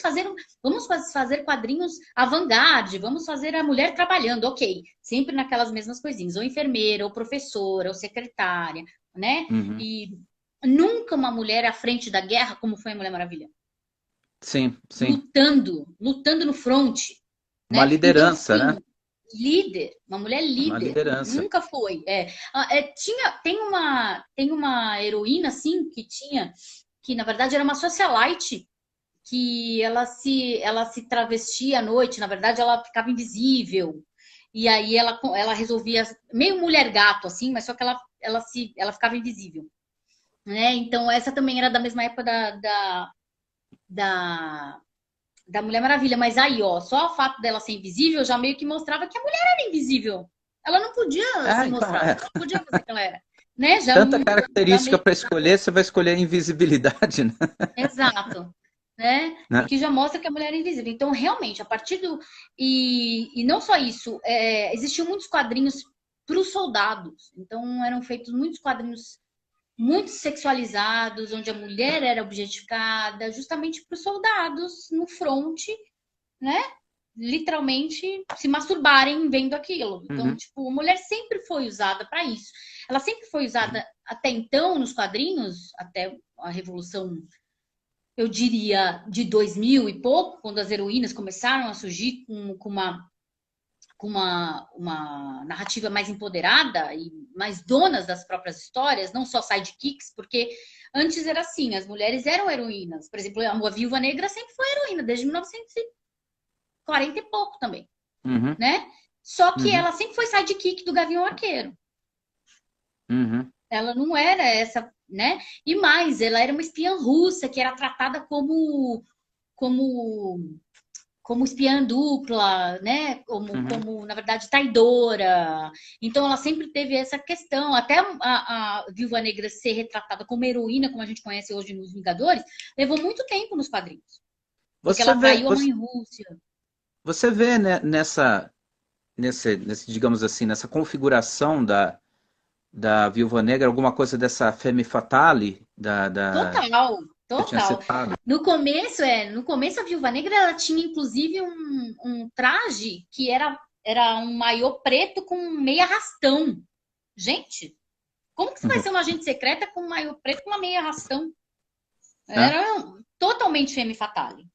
fazer quadrinhos avant-garde, vamos fazer a mulher trabalhando, ok. Sempre naquelas mesmas coisinhas, ou enfermeira, ou professora, ou secretária, né? Uhum. E nunca uma mulher à frente da guerra, como foi a Mulher Maravilha, Sim, sim. lutando no fronte, Uma né? Então, liderança, né? sim, líder, uma mulher Uma líder, liderança. nunca foi. Tem uma heroína, assim, que na verdade era uma socialite, que ela se travestia à noite, na verdade ela ficava invisível. E aí ela resolvia meio mulher gato assim, mas só que ela ficava invisível, né? Então essa também era da mesma época da, da Mulher Maravilha, mas aí, ó, só o fato dela ser invisível já meio que mostrava que a mulher era invisível. Ela não podia se Ah, então, mostrar, ela não podia fazer o que ela era, né? tanta Já característica meio para escolher, você vai escolher a invisibilidade, né? exato, né? E Né? que já mostra que a mulher é invisível. Então, realmente, a partir do. E não só isso, existiam muitos quadrinhos para os soldados. Então, eram feitos muitos quadrinhos muito sexualizados, onde a mulher era objetificada, justamente para os soldados no fronte, né? Literalmente se masturbarem vendo aquilo. Então, Uhum. tipo, a mulher sempre foi usada para isso. Ela sempre foi Uhum. usada até então nos quadrinhos, até a Revolução, eu diria, de 2000 e pouco, quando as heroínas começaram a surgir uma narrativa mais empoderada e mais donas das próprias histórias, não só sidekicks, porque antes era assim, as mulheres eram heroínas. Por exemplo, a Viúva Negra sempre foi heroína, desde 1940 e pouco também, Uhum. né? Só que Uhum. ela sempre foi sidekick do Gavião Arqueiro. Uhum. Ela não era essa, né? E mais, ela era uma espiã russa que era tratada como como espiã dupla, né? Uhum. Como, na verdade, traidora. Então, ela sempre teve essa questão. Até a Viúva Negra ser retratada como heroína, como a gente conhece hoje nos Vingadores, levou muito tempo nos quadrinhos. Porque Você ela vê, traiu a mãe Rússia. você vê, né, digamos assim, nessa configuração da Viúva Negra, alguma coisa dessa femme fatale Total, que eu tinha total. citado? No começo a Viúva Negra ela tinha inclusive um traje que era um maiô preto com meia rastão. Gente, como que você vai ser uma agente secreta com um maiô preto com uma meia rastão? Né? Era totalmente femme fatale.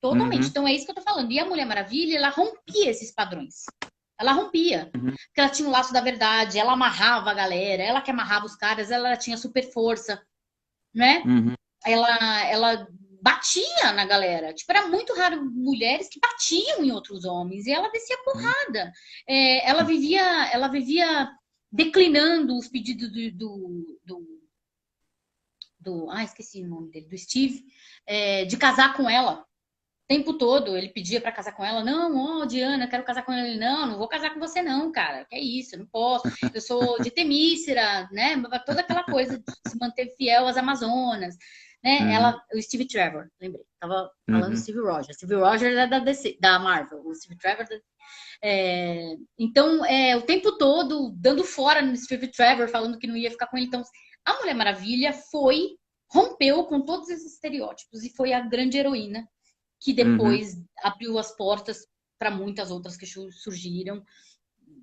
Totalmente. Uhum. Então é isso que eu tô falando. E a Mulher Maravilha, ela rompia esses padrões. Ela rompia. Uhum. Porque ela tinha o laço da verdade, ela amarrava a galera, ela que amarrava os caras, ela tinha super força, né? Uhum. Ela batia na galera. Tipo, era muito raro mulheres que batiam em outros homens. E ela descia Uhum. porrada. Ela vivia declinando os pedidos esqueci o nome dele, do Steve, de casar com ela. tempo todo ele pedia pra casar com ela. Não, ó, Diana, eu quero casar com ele. Não, não vou casar com você não, cara. Que é isso, eu não posso. Eu sou de Temícera, né? Toda aquela coisa de se manter fiel às Amazonas, né? Uhum, Ela, o Steve Trevor, lembrei. Tava falando do uhum, Steve Rogers. Steve Rogers é da DC, da Marvel. O Steve Trevor então, o tempo todo dando fora no Steve Trevor, falando que não ia ficar com ele. Então, a Mulher Maravilha rompeu com todos esses estereótipos e foi a grande heroína que uhum, depois abriu as portas para muitas outras que surgiram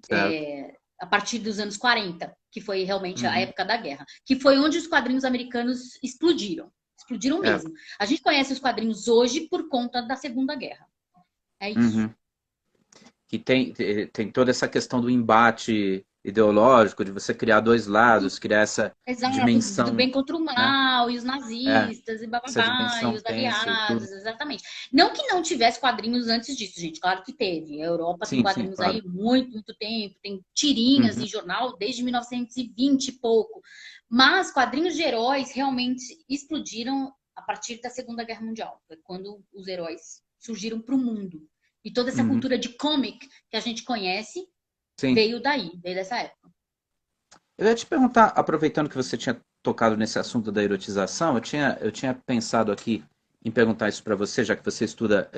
certo. a partir dos anos 40, que foi realmente a Uhum, época da guerra, que foi onde os quadrinhos americanos explodiram. Explodiram é, mesmo. A gente conhece os quadrinhos hoje por conta da Segunda Guerra. É isso. uhum. Que tem toda essa questão do embate ideológico, de você criar dois lados, criar essa Exato, do dimensão, bem contra o né? mal, e os É, nazistas, e essa bababá, e dimensão os tensa e aliados, tudo. exatamente. Não que não tivesse quadrinhos antes disso, gente, claro que teve. A Europa tem Sim, sim, quadrinhos claro. aí muito, muito tempo, tem tirinhas Uhum, em jornal desde 1920 e pouco. Mas quadrinhos de heróis realmente explodiram a partir da Segunda Guerra Mundial, foi quando os heróis surgiram para o mundo. E toda essa uhum, cultura de comic que a gente conhece sim. veio dessa época. Eu ia te perguntar, aproveitando que você tinha tocado nesse assunto da erotização, eu tinha pensado aqui em perguntar isso para você, já que você estuda,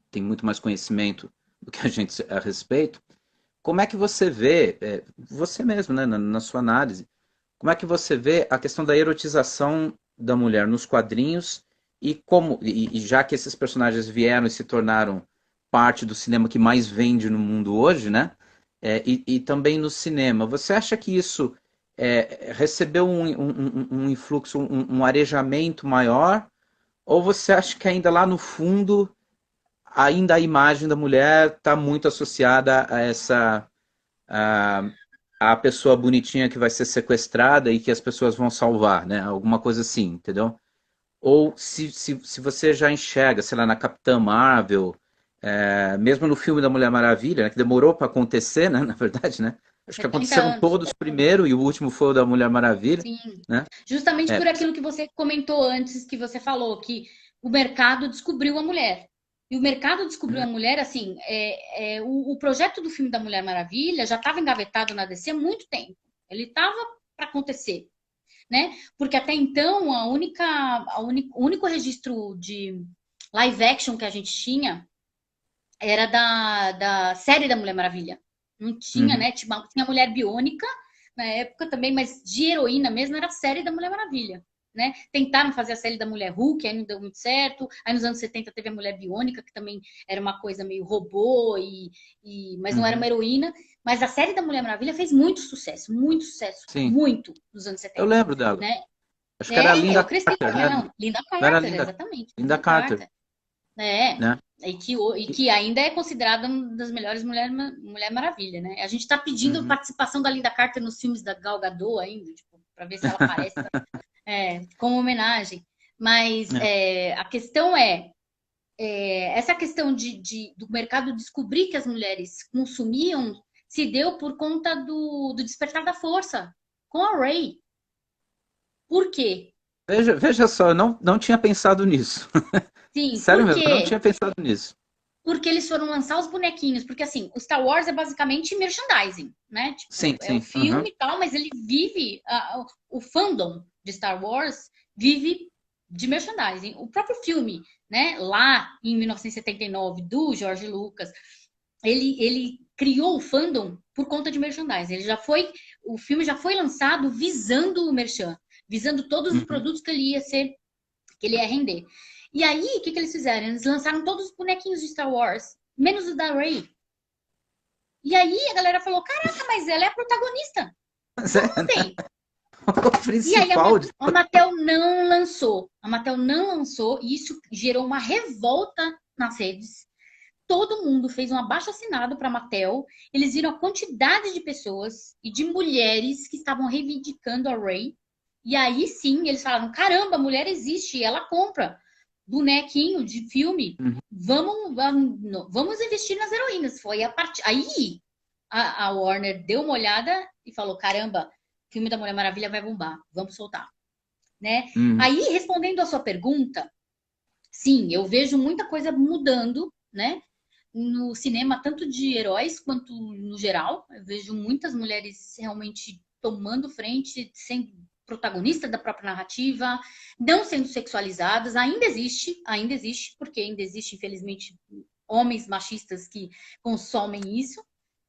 tem muito mais conhecimento do que a gente a respeito. Como é que você vê, você mesmo, né, na sua análise, como é que você vê a questão da erotização da mulher nos quadrinhos e já que esses personagens vieram e se tornaram parte do cinema que mais vende no mundo hoje, né? E também no cinema, você acha que isso recebeu um influxo, um arejamento maior? Ou você acha que ainda lá no fundo, ainda a imagem da mulher está muito associada a essa a, a pessoa bonitinha que vai ser sequestrada e que as pessoas vão salvar, né? Alguma coisa assim, entendeu? Ou se você já enxerga, sei lá, na Capitã Marvel, mesmo no filme da Mulher Maravilha, né, que demorou para acontecer, né? Na verdade, né? Acho que 70 aconteceram anos. todos primeiro e o último foi o da Mulher Maravilha, Sim, né? justamente É, por aquilo que você comentou antes, que você falou, que o mercado descobriu a mulher. E o mercado descobriu a mulher, assim, o projeto do filme da Mulher Maravilha já estava engavetado na DC há muito tempo. Ele estava para acontecer, né? Porque até então, o único registro de live action que a gente tinha era da série da Mulher Maravilha. Não tinha, uhum, né? Tinha Mulher Biônica na época também, mas de heroína mesmo era a série da Mulher Maravilha. Né? Tentaram fazer a série da Mulher Hulk, aí não deu muito certo. Aí nos anos 70 teve a Mulher Biônica, que também era uma coisa meio robô, mas não era uma uhum, heroína. Mas a série da Mulher Maravilha fez muito sucesso, sim, muito nos anos eu 70. lembro dela. Né? Acho que era a Eu Linda cresci Carter, com né? ela. Linda Não era Carter, Linda, exatamente. Linda Linda Carter, Carter. É, né? e que ainda é considerada uma das melhores Mulher Maravilha, né? A gente tá pedindo Uhum. participação da Linda Carter nos filmes da Gal Gadot ainda, tipo, para ver se ela aparece como homenagem. Mas É. a questão essa questão do mercado descobrir que as mulheres consumiam se deu por conta do Despertar da Força, com a Rey. Por quê? Veja só, eu não tinha pensado nisso. Sim, Sério por mesmo, eu não quê? tinha pensado nisso. Porque eles foram lançar os bonequinhos, porque assim, o Star Wars é basicamente merchandising, né? Sim, Tipo, é o sim. Uhum. filme e tal, mas ele vive, o fandom de Star Wars vive de merchandising. O próprio filme, né, lá em 1979, do George Lucas, ele criou o fandom por conta de merchandising. O filme já foi lançado visando o merchan, visando todos os Uhum. produtos que ele ia render. E aí, o que eles fizeram? Eles lançaram todos os bonequinhos de Star Wars, menos o da Rey. E aí a galera falou: caraca, mas ela é a protagonista. Mas Como não tem? o E aí principal de... A Mattel não lançou. A Mattel não lançou, e isso gerou uma revolta nas redes. Todo mundo fez um abaixo-assinado para a Mattel. Eles viram a quantidade de pessoas e de mulheres que estavam reivindicando a Rey. E aí sim, eles falaram: caramba, a mulher existe, ela compra bonequinho de filme. Uhum. Vamos investir nas heroínas. Foi a partir. Aí a Warner deu uma olhada e falou: caramba, o filme da Mulher Maravilha vai bombar, vamos soltar. Né? Uhum. Aí, respondendo a sua pergunta, sim, eu vejo muita coisa mudando, né? No cinema, tanto de heróis quanto no geral. Eu vejo muitas mulheres realmente tomando frente, sendo protagonista da própria narrativa, não sendo sexualizadas. Ainda existe, porque ainda existe, infelizmente, homens machistas que consomem isso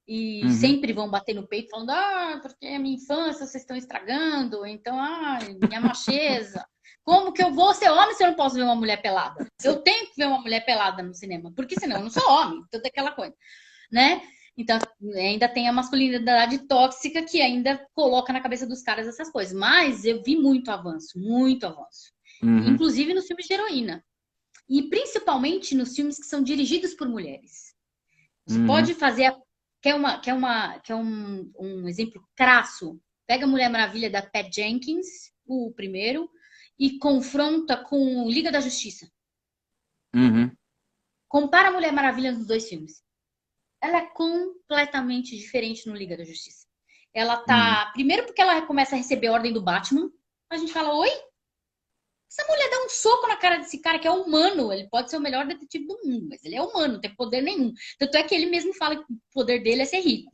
e Uhum. sempre vão bater no peito falando, porque a minha infância vocês estão estragando, então, minha macheza. Como que eu vou ser homem se eu não posso ver uma mulher pelada? Eu tenho que ver uma mulher pelada no cinema, porque senão eu não sou homem, toda aquela coisa, né? Então, ainda tem a masculinidade tóxica que ainda coloca na cabeça dos caras essas coisas. Mas eu vi muito avanço, muito avanço. Uhum. Inclusive nos filmes de heroína. E principalmente nos filmes que são dirigidos por mulheres. Você Uhum. pode fazer. Quer um exemplo crasso? Pega a Mulher Maravilha da Pat Jenkins, o primeiro, e confronta com Liga da Justiça. Uhum. Compara a Mulher Maravilha nos dois filmes. Ela é completamente diferente no Liga da Justiça. Ela Uhum. tá. Primeiro, porque ela começa a receber ordem do Batman. A gente fala: oi? Essa mulher dá um soco na cara desse cara que é humano. Ele pode ser o melhor detetive do mundo, mas ele é humano, não tem poder nenhum. Tanto é que ele mesmo fala que o poder dele é ser rico.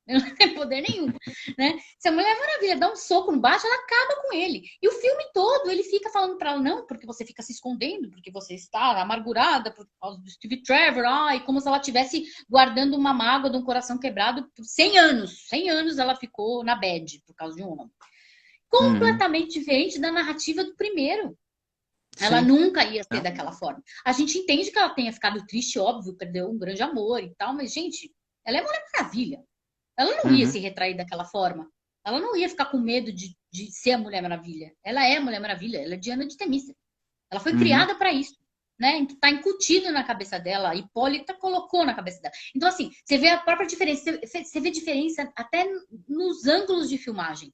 Ele não tem poder nenhum, né? Se a Mulher Maravilha dá um soco no baixo, ela acaba com ele. E o filme todo, ele fica falando pra ela, não, porque você fica se escondendo, porque você está amargurada por causa do Steve Trevor, e como se ela estivesse guardando uma mágoa de um coração quebrado por 100 anos. 100 anos ela ficou na bad por causa de um homem. Uhum. Completamente diferente da narrativa do primeiro. Ela Sim. nunca ia ser É. daquela forma. A gente entende que ela tenha ficado triste, óbvio, perdeu um grande amor e tal, mas, gente, ela é Mulher Maravilha. Ela não ia Uhum. se retrair daquela forma. Ela não ia ficar com medo de ser a Mulher Maravilha. Ela é a Mulher Maravilha, ela é Diana de Temícera. Ela foi Uhum. criada para isso. Né? Tá incutido na cabeça dela, a Hipólita colocou na cabeça dela. Então, assim, você vê a própria diferença, você vê diferença até nos ângulos de filmagem,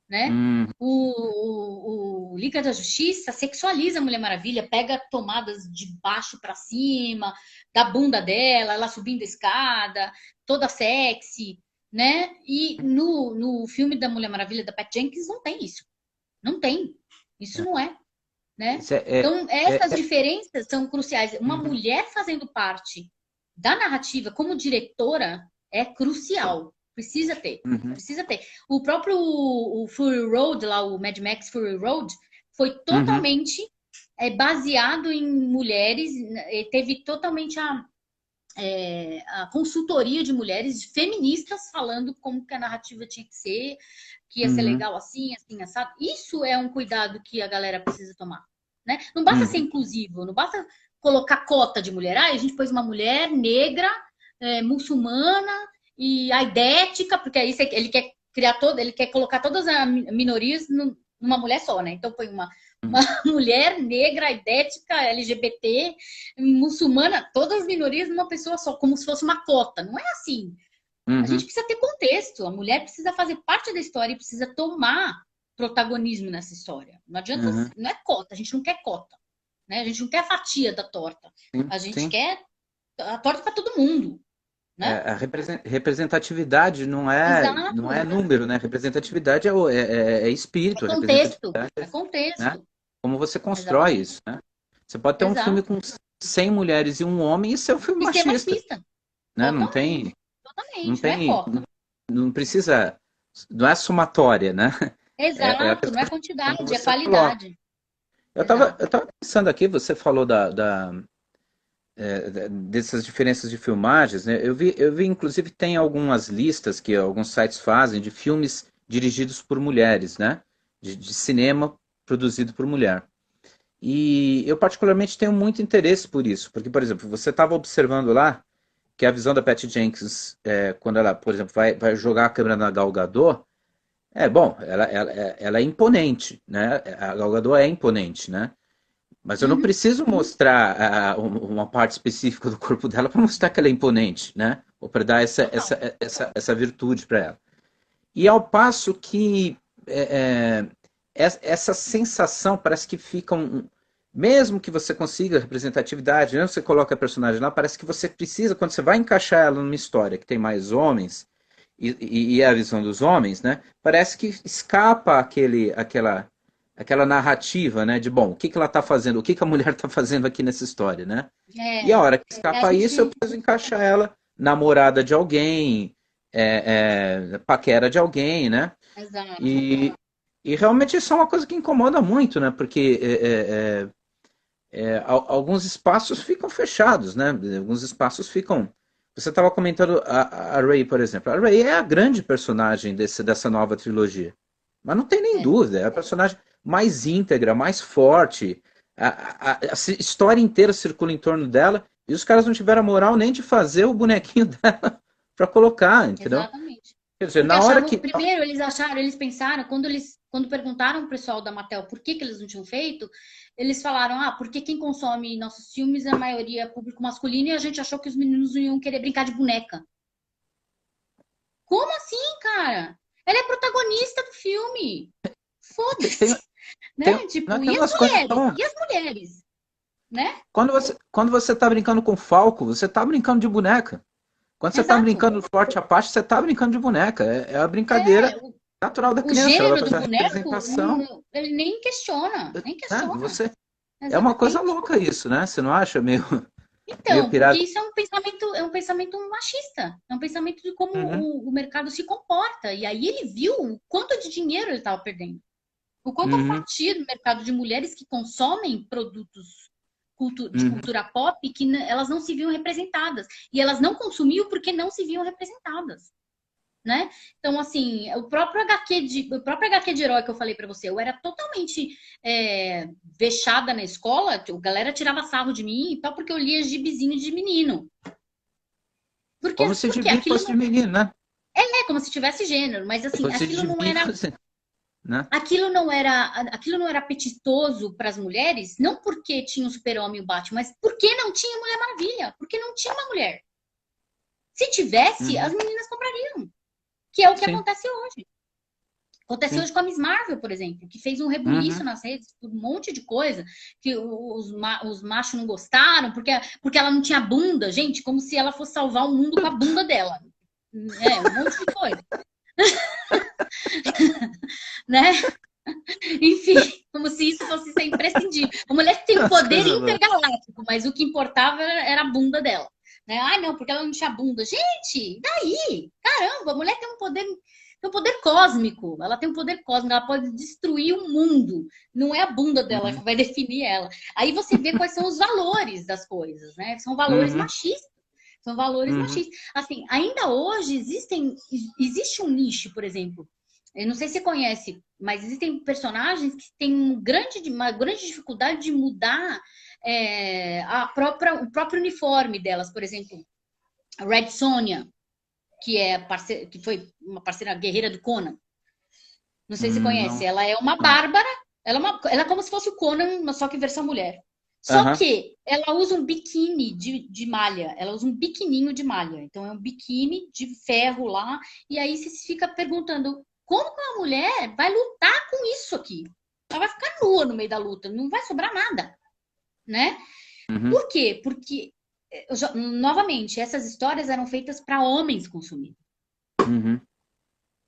né? Uhum. O Liga da Justiça sexualiza a Mulher Maravilha, pega tomadas de baixo para cima, da bunda dela, ela subindo a escada, toda sexy, né? E no filme da Mulher Maravilha da Pat Jenkins não tem isso. Não tem. Isso É. não é, né? Isso Então, é, essas é- diferenças são cruciais. Uma Uhum. mulher fazendo parte da narrativa como diretora é crucial. Precisa ter. Uhum. Precisa ter. O próprio o Fury Road, lá, o Mad Max Fury Road, foi Uhum. totalmente baseado em mulheres, teve totalmente a consultoria de mulheres feministas falando como que a narrativa tinha que ser, que ia ser Uhum. legal assim, assim, assado. Isso é um cuidado que a galera precisa tomar. Né? Não basta ser Uhum. inclusivo, não basta colocar cota de mulher. A gente pôs uma mulher negra, muçulmana e aidética, porque aí ele quer criar todo, ele quer colocar todas as minorias numa mulher só, né? Então foi uma mulher negra, idética, LGBT, muçulmana, todas as minorias numa pessoa só, como se fosse uma cota. Não é assim. A gente Uhum. precisa ter contexto. A mulher precisa fazer parte da história e precisa tomar protagonismo nessa história. Não adianta, Uhum. não é cota, a gente não quer cota. Né? A gente não quer a fatia da torta. Sim, A gente sim. quer a torta para todo mundo. Né? A representatividade não é Exato. número, né? Representatividade é É espírito, contexto. representatividade É né? contexto. Como você constrói Exatamente. isso, né? Você pode ter um filme Exato. com 100 mulheres e um homem e ser um filme E ser machista, machista. né? Totalmente. Não Totalmente. Não é tem, cota. não precisa, não é somatória, né? É a Exato. Não questão é como quantidade, é você coloca. qualidade. Eu Exato. tava pensando aqui, você falou dessas diferenças de filmagens, né? Eu vi, inclusive, tem algumas listas que alguns sites fazem de filmes dirigidos por mulheres, né? De cinema produzido por mulher. E eu particularmente tenho muito interesse por isso, porque, por exemplo, você estava observando lá que a visão da Patty Jenkins, quando ela, por exemplo, vai jogar a câmera na Gal Gadot, bom, ela é imponente, né? A Gal Gadot é imponente, né? Mas eu não Uhum. preciso mostrar uma parte específica do corpo dela para mostrar que ela é imponente, né? Ou para dar Total. essa virtude para ela. E ao passo que essa sensação parece que fica mesmo que você consiga representatividade, né? Você coloca a personagem lá, parece que você precisa, quando você vai encaixar ela numa história que tem mais homens, e é a visão dos homens, né? Parece que escapa aquela aquela narrativa, né? De, bom, o que que ela está fazendo? O que que a mulher está fazendo aqui nessa história, né? E a É, hora que a escapa isso, eu gente, preciso encaixar ela namorada de alguém, paquera de alguém, né? exato. E, e realmente isso é uma coisa que incomoda muito, né? Porque alguns espaços ficam fechados, né? Alguns espaços ficam. Você estava comentando a Rey, por exemplo. A Rey é a grande personagem dessa nova trilogia. Mas não tem nem É, dúvida, é a personagem mais íntegra, mais forte. A história inteira circula em torno dela e os caras não tiveram a moral nem de fazer o bonequinho dela para colocar, entendeu? exatamente. Quer dizer, Porque na hora achavam, que. primeiro eles pensaram, quando perguntaram ao pessoal da Mattel por que eles não tinham feito, eles falaram, porque quem consome nossos filmes, a maioria é público masculino, e a gente achou que os meninos não iam querer brincar de boneca. Como assim, cara? Ela é protagonista do filme. Tem, Foda-se, tem, né? não, Tipo, tem e as umas coisas mulheres? tão. E as mulheres, né? Quando você tá brincando com Falco, você tá brincando de boneca. Quando você tá Exato. brincando forte Apache, você tá brincando de boneca. É a brincadeira É, natural da o criança. Ela vai gênero do fazer a boneco, representação. ele nem questiona, nem Né? questiona. É uma coisa Exatamente. louca isso, né? Você não acha meio Então, porque pirado? isso é um pensamento machista, é um pensamento de como Uhum, o mercado se comporta. E aí ele viu o quanto de dinheiro ele estava perdendo, o quanto a uhum, fatia do mercado de mulheres que consomem produtos de uhum. cultura pop que elas não se viam representadas. E elas não consumiam porque não se viam representadas. Né? Então, assim, o próprio HQ de herói que eu falei para você, eu era totalmente vexada na escola, a galera tirava sarro de mim e tal, porque eu lia gibizinho de menino. Como se Porque gibi aquilo fosse de não menino, né? é como se tivesse gênero, mas assim, Fosse de gibi fosse, né? aquilo não era apetitoso para as mulheres, não porque tinha o Super-Homem e o Batman, mas porque não tinha Mulher Maravilha, porque não tinha uma mulher. Se tivesse, as Uhum, meninas comprariam, que é o que sim, acontece hoje. Aconteceu sim. hoje com a Miss Marvel, por exemplo, que fez um rebuliço Uhum, nas redes por um monte de coisa, que os machos não gostaram, porque ela não tinha bunda, gente, como se ela fosse salvar o mundo com a bunda dela. Um monte de coisa, né? Enfim, como se isso fosse ser imprescindível. A mulher tem um as poder coisas loucas. intergaláctico, mas o que importava era a bunda dela. Né? Ai, não, porque ela não tinha bunda. Gente, daí? Caramba, a mulher tem um poder cósmico. Ela tem um poder cósmico, ela pode destruir o mundo. Não é a bunda dela que Uhum, vai definir ela. Aí você vê quais são os valores das coisas, né? São valores uhum, machistas. São valores uhum, machistas. Assim, ainda hoje existe um nicho, por exemplo. Eu não sei se você conhece, mas existem personagens que têm uma grande dificuldade de mudar o próprio uniforme delas. Por exemplo, a Red Sonja, que foi uma parceira guerreira do Conan. Não sei se você conhece. não, Ela é uma não. bárbara. Ela é como se fosse o Conan, mas só que versão mulher. Só Aham, que ela usa um biquíni de malha. Ela usa um biquininho de malha. Então é um biquíni de ferro lá. E aí você fica perguntando como que uma mulher vai lutar com isso aqui? Ela vai ficar nua no meio da luta. Não vai sobrar nada, né? uhum, Por quê? Porque, novamente, essas histórias eram feitas para homens consumir. uhum,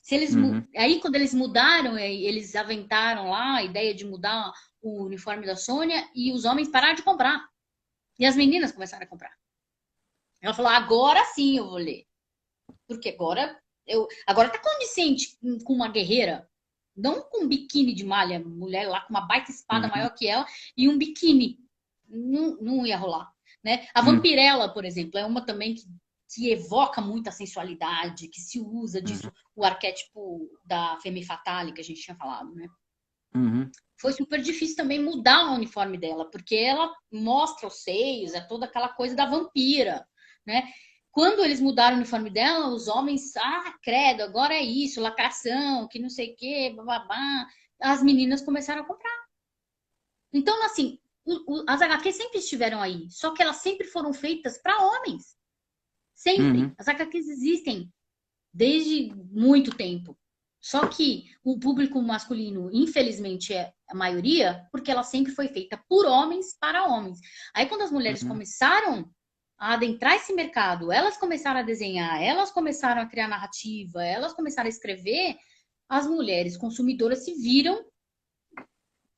Se eles, uhum, aí, quando eles mudaram, eles aventaram lá a ideia de mudar o uniforme da Sônia e os homens pararam de comprar. E as meninas começaram a comprar. Ela falou: agora sim eu vou ler. Porque agora tá condizente com uma guerreira. Não com um biquíni de malha, mulher lá com uma baita espada uhum, maior que ela e um biquíni. Não, não ia rolar. Né? A uhum, Vampirella, por exemplo, é uma também que evoca muito a sensualidade, que se usa disso, o arquétipo da Femme Fatale que a gente tinha falado, né? uhum, Foi super difícil também mudar o uniforme dela, porque ela mostra os seios, é toda aquela coisa da vampira, né? Quando eles mudaram o uniforme dela, os homens, credo, agora é isso, lacração, que não sei o quê, bababá. As meninas começaram a comprar. Então, assim, as HQs sempre estiveram aí, só que elas sempre foram feitas para homens. Sempre. uhum, As HQs existem desde muito tempo. Só que o público masculino, infelizmente, é a maioria, porque ela sempre foi feita por homens para homens. Aí, quando as mulheres uhum, começaram a adentrar esse mercado, elas começaram a desenhar, elas começaram a criar narrativa, elas começaram a escrever, as mulheres consumidoras se viram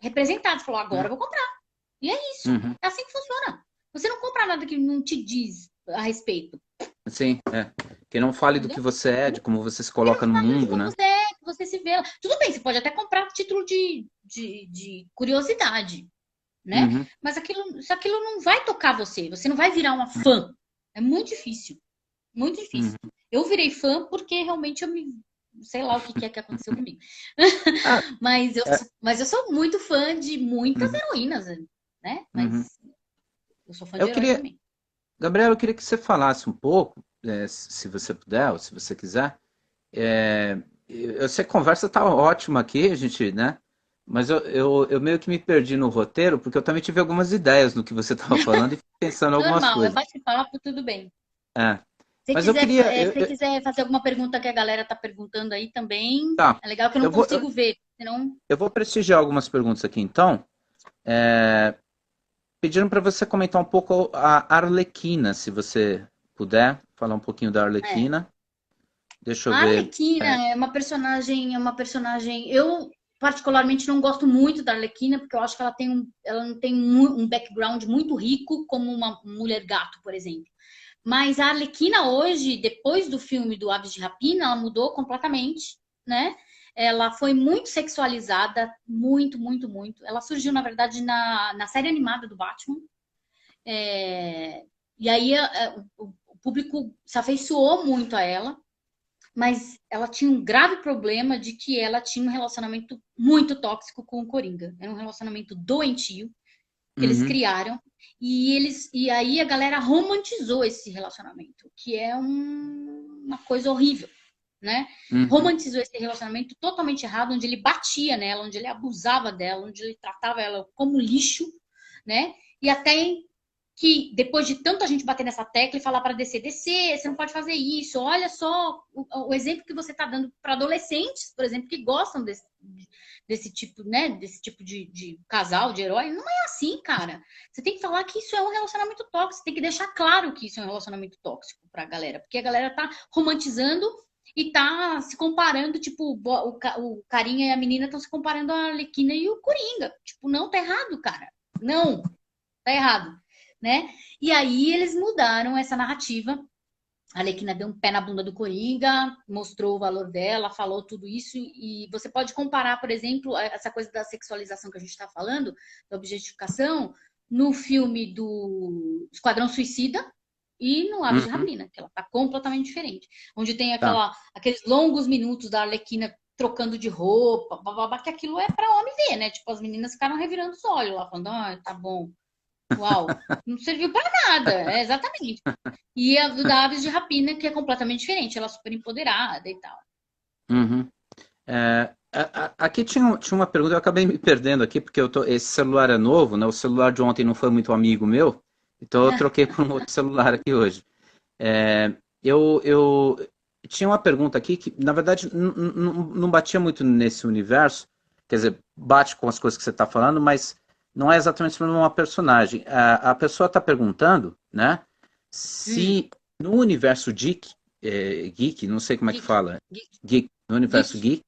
representado. Você falou, agora eu vou comprar. E é isso. Uhum. É assim que funciona. Você não compra nada que não te diz a respeito. Sim, é. Que não fale do Entendeu? que você é, de como você se coloca no mundo, Como né? você é, que você se vê. Tudo bem, você pode até comprar título de curiosidade, né? Uhum, Mas aquilo não vai tocar você. Você não vai virar uma fã. É muito difícil. Muito difícil. uhum. Eu virei fã porque realmente eu me. Sei lá o que é que aconteceu comigo. Ah, é, mas eu sou muito fã de muitas uhum, heroínas, né? uhum. Mas eu sou fã de Eu heróis queria, também. Gabriela, eu queria que você falasse um pouco, se você puder, ou se você quiser. Eu sei que a conversa está ótima aqui, a gente, né? Mas eu meio que me perdi no roteiro, porque eu também tive algumas ideias no que você estava falando e fiquei pensando em algumas Normal, é coisas. bate-papo, tudo bem. É. Mas eu queria. Se quiser fazer alguma pergunta que a galera tá perguntando aí também, Tá, é legal que eu não eu vou, eu, consigo ver, senão. eu vou prestigiar algumas perguntas aqui, então. Pedindo para você comentar um pouco a Arlequina, se você puder falar um pouquinho da É. Arlequina. Deixa eu A ver. Arlequina É, é uma personagem. Eu particularmente não gosto muito da Arlequina, porque eu acho que ela não tem um background muito rico como uma mulher gato, por exemplo. Mas a Arlequina hoje, depois do filme do Aves de Rapina, ela mudou completamente, né? Ela foi muito sexualizada, muito, muito, muito. Ela surgiu, na verdade, na série animada do Batman. E aí o público se afeiçoou muito a ela, mas ela tinha um grave problema de que ela tinha um relacionamento muito tóxico com o Coringa. Era um relacionamento doentio que eles uhum, criaram e aí a galera romantizou esse relacionamento, que é uma coisa horrível, né? uhum, Romantizou esse relacionamento totalmente errado, onde ele batia nela, onde ele abusava dela, onde ele tratava ela como lixo, né? E até que depois de tanta gente bater nessa tecla e falar para descer, você não pode fazer isso. Olha só o exemplo que você está dando para adolescentes, por exemplo, que gostam desse tipo, né? Desse tipo de casal, de herói. Não é assim, cara. Você tem que falar que isso é um relacionamento tóxico. Você tem que deixar claro que isso é um relacionamento tóxico para a galera, porque a galera tá romantizando e tá se comparando, tipo, o carinha e a menina estão se comparando a Arlequina e o Coringa. Tipo, não, tá errado, cara. Não, tá errado, né? E aí eles mudaram essa narrativa. A Arlequina deu um pé na bunda do Coringa, mostrou o valor dela, falou tudo isso. E você pode comparar, por exemplo, essa coisa da sexualização que a gente está falando, da objetificação, no filme do Esquadrão Suicida e no Aves de uhum. Rapina, que ela tá completamente diferente. Onde tem Tá. aqueles longos minutos da Arlequina trocando de roupa, bababá, que aquilo é para homem ver, né? Tipo, as meninas ficaram revirando os olhos lá, falando, ah, tá bom, uau, não serviu para nada, exatamente. E a do da Aves de Rapina, que é completamente diferente, ela é super empoderada e tal. Uhum. Aqui tinha uma pergunta, eu acabei me perdendo aqui, porque esse celular é novo, né? O celular de ontem não foi muito amigo meu, então eu troquei por um outro celular aqui hoje. É, eu tinha uma pergunta aqui que, na verdade, não batia muito nesse universo, quer dizer, bate com as coisas que você está falando, mas não é exatamente sobre uma personagem. A pessoa está perguntando, né, Hum, se no universo geek, não sei como é que geek, fala, geek, geek, no geek, universo geek,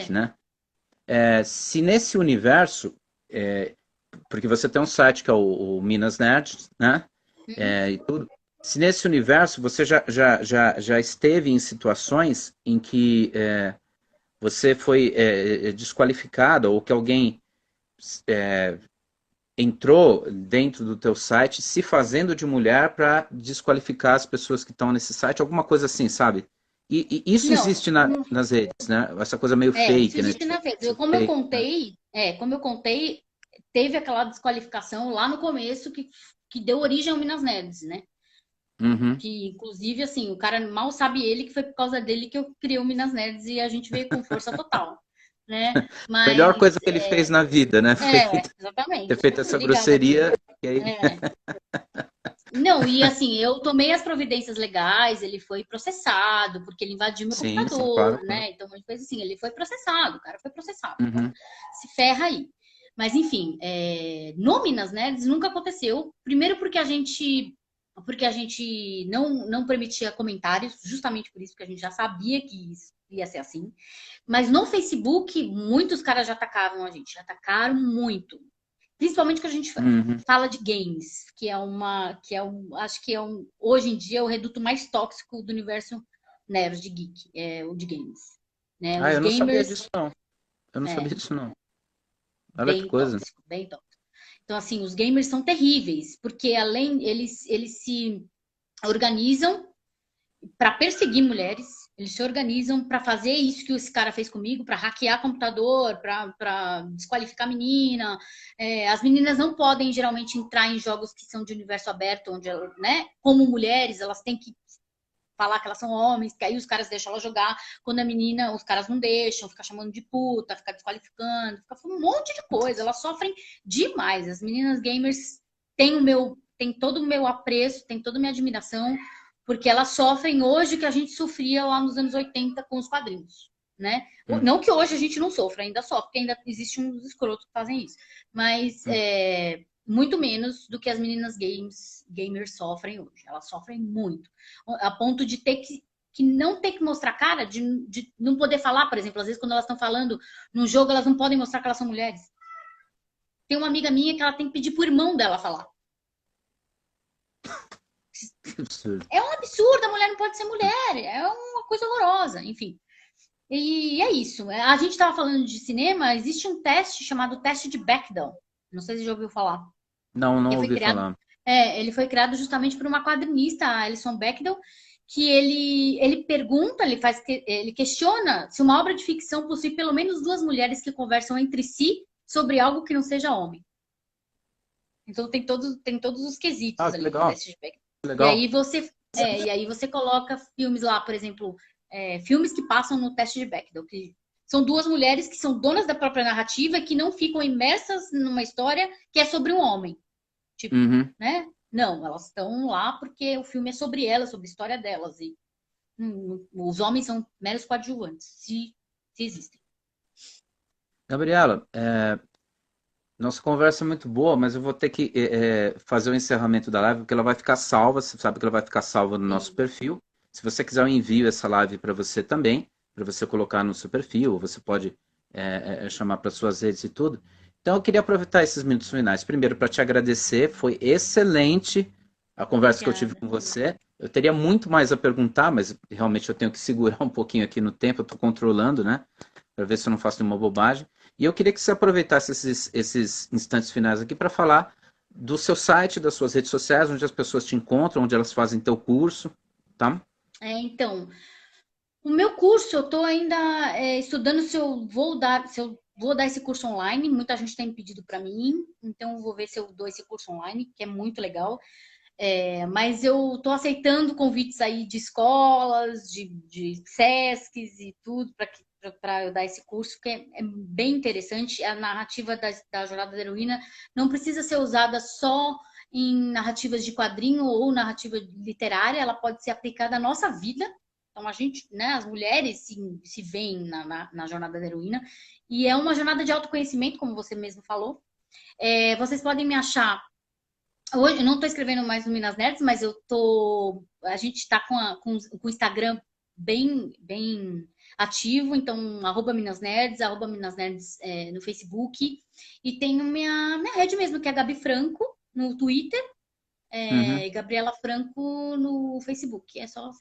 é. né? Se nesse universo, é, porque você tem um site que é o Minas Nerds, né? Uhum. E tudo. Se nesse universo você já esteve em situações em que você foi desqualificado ou que alguém entrou dentro do teu site se fazendo de mulher para desqualificar as pessoas que estão nesse site, alguma coisa assim, sabe? E isso Não, existe nas redes, né? Essa coisa meio isso fake, né? existe Tipo, na vez. isso fake, né? Como eu contei, teve aquela desqualificação lá no começo que deu origem ao Minas Nerds, né? Uhum. Que, inclusive, assim, o cara mal sabe ele que foi por causa dele que eu criei o Minas Nerds e a gente veio com força total, né? Melhor Mas, coisa que ele fez na vida, né? Foi ter exatamente. feito essa Ligava aqui. grosseria. E aí... É. Não, e assim, eu tomei as providências legais, ele foi processado, porque ele invadiu meu Sim, sim, claro, computador, claro. né? Então, ele fez assim, ele foi processado, o cara foi processado. Então, Uhum. se ferra aí. Mas, enfim, Minas Nerds nunca aconteceu. Primeiro porque a gente não permitia comentários, justamente por isso, porque a gente já sabia que ia ser assim. Mas no Facebook, muitos caras já atacavam a gente, já atacaram muito. Principalmente quando a gente Uhum. fala de games, acho que hoje em dia é o reduto mais tóxico do universo nerd de geek, é o de games, né? Ah, Os eu não sabia gamers, disso, não. Eu não sabia é, disso, não. Olha que bem coisa. tóxico, bem tóxico. Então, assim, os gamers são terríveis, porque além, eles se organizam para perseguir mulheres, eles se organizam para fazer isso que esse cara fez comigo, para hackear computador, para desqualificar a menina. As meninas não podem geralmente entrar em jogos que são de universo aberto, onde, né, como mulheres, elas têm que falar que elas são homens, que aí os caras deixam ela jogar. Quando é menina, os caras não deixam, fica chamando de puta, fica desqualificando, fica falando um monte de coisa. Elas sofrem demais. As meninas gamers têm todo o meu apreço, têm toda a minha admiração, porque elas sofrem hoje que a gente sofria lá nos anos 80 com os quadrinhos, né? Hum, Não que hoje a gente não sofra, ainda sofre, porque ainda existe uns escrotos que fazem isso. Mas hum. muito menos do que as meninas gamers sofrem hoje. Elas sofrem muito. A ponto de ter que não ter que mostrar cara, de não poder falar, por exemplo, às vezes quando elas estão falando num jogo, elas não podem mostrar que elas são mulheres. Tem uma amiga minha que ela tem que pedir pro irmão dela falar. Que absurdo. É um absurdo, a mulher não pode ser mulher, é uma coisa horrorosa, enfim. E é isso. A gente estava falando de cinema, existe um teste chamado teste de Bechdel. Não sei se você já ouviu falar. Não, não Que foi ouvi criado, falar. ele foi criado justamente por uma quadrinista, a Alison Bechdel, que ele pergunta, ele questiona se uma obra de ficção possui pelo menos duas mulheres que conversam entre si sobre algo que não seja homem. Então tem todos os quesitos Ah, que ali no legal, teste de Bechdel. que E legal. aí você coloca filmes lá, por exemplo, filmes que passam no teste de Bechdel, que são duas mulheres que são donas da própria narrativa e que não ficam imersas numa história que é sobre um homem. Tipo, Uhum. né? Não, elas estão lá porque o filme é sobre elas, sobre a história delas. E os homens são meros coadjuvantes, se existem. Gabriela, nossa conversa é muito boa, mas eu vou ter que fazer o encerramento da live, porque ela vai ficar salva. Você sabe que ela vai ficar salva no nosso Sim. perfil. Se você quiser, eu envio essa live para você também, para você colocar no seu perfil, ou você pode chamar para suas redes e tudo. Então, eu queria aproveitar esses minutos finais. Primeiro, para te agradecer, foi excelente a conversa que eu tive Obrigada. com você. Eu teria muito mais a perguntar, mas realmente eu tenho que segurar um pouquinho aqui no tempo, eu estou controlando, né? Para ver se eu não faço nenhuma bobagem. E eu queria que você aproveitasse esses instantes finais aqui para falar do seu site, das suas redes sociais, onde as pessoas te encontram, onde elas fazem teu curso, tá? Então, o meu curso, eu estou ainda estudando se eu vou dar esse curso online. Muita gente tem pedido para mim, então eu vou ver se eu dou esse curso online, que é muito legal. Mas eu estou aceitando convites aí de escolas, de SESCs e tudo para eu dar esse curso, que é bem interessante. A narrativa da Jornada da Heroína não precisa ser usada só em narrativas de quadrinho ou narrativa literária, ela pode ser aplicada à nossa vida. Então, a gente, né, as mulheres se veem na Jornada da Heroína. E é uma jornada de autoconhecimento, como você mesmo falou. Vocês podem me achar. Hoje eu não estou escrevendo mais no Minas Nerds, mas eu tô. A gente está com o Instagram bem ativo, então arroba Minas Nerds no Facebook. E tenho minha rede mesmo, que é a Gabi Franco no Twitter, Uhum. e Gabriela Franco no Facebook. É só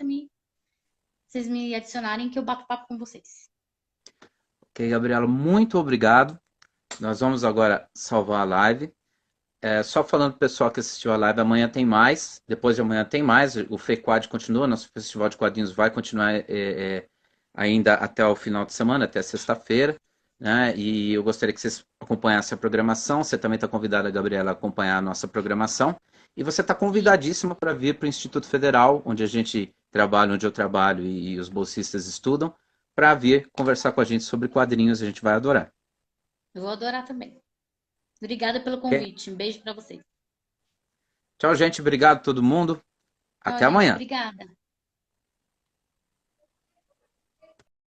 vocês me adicionarem que eu bato papo com vocês. Ok, Gabriela, muito obrigado. Nós vamos agora salvar a live. Só falando pro pessoal que assistiu a live, amanhã tem mais, depois de amanhã tem mais. O FreQuad continua, nosso festival de quadrinhos vai continuar ainda até o final de semana, até sexta-feira, né? E eu gostaria que vocês acompanhassem a programação. Você também está convidada, Gabriela, a acompanhar a nossa programação. E você está Sim. convidadíssima para vir para o Instituto Federal, onde a gente trabalha, onde eu trabalho e os bolsistas estudam, para vir conversar com a gente sobre quadrinhos. A gente vai adorar. Eu vou adorar também. Obrigada pelo Ok? convite. Um beijo para vocês. Tchau, gente. Obrigado a todo mundo. Tchau, Até gente. amanhã. Obrigada.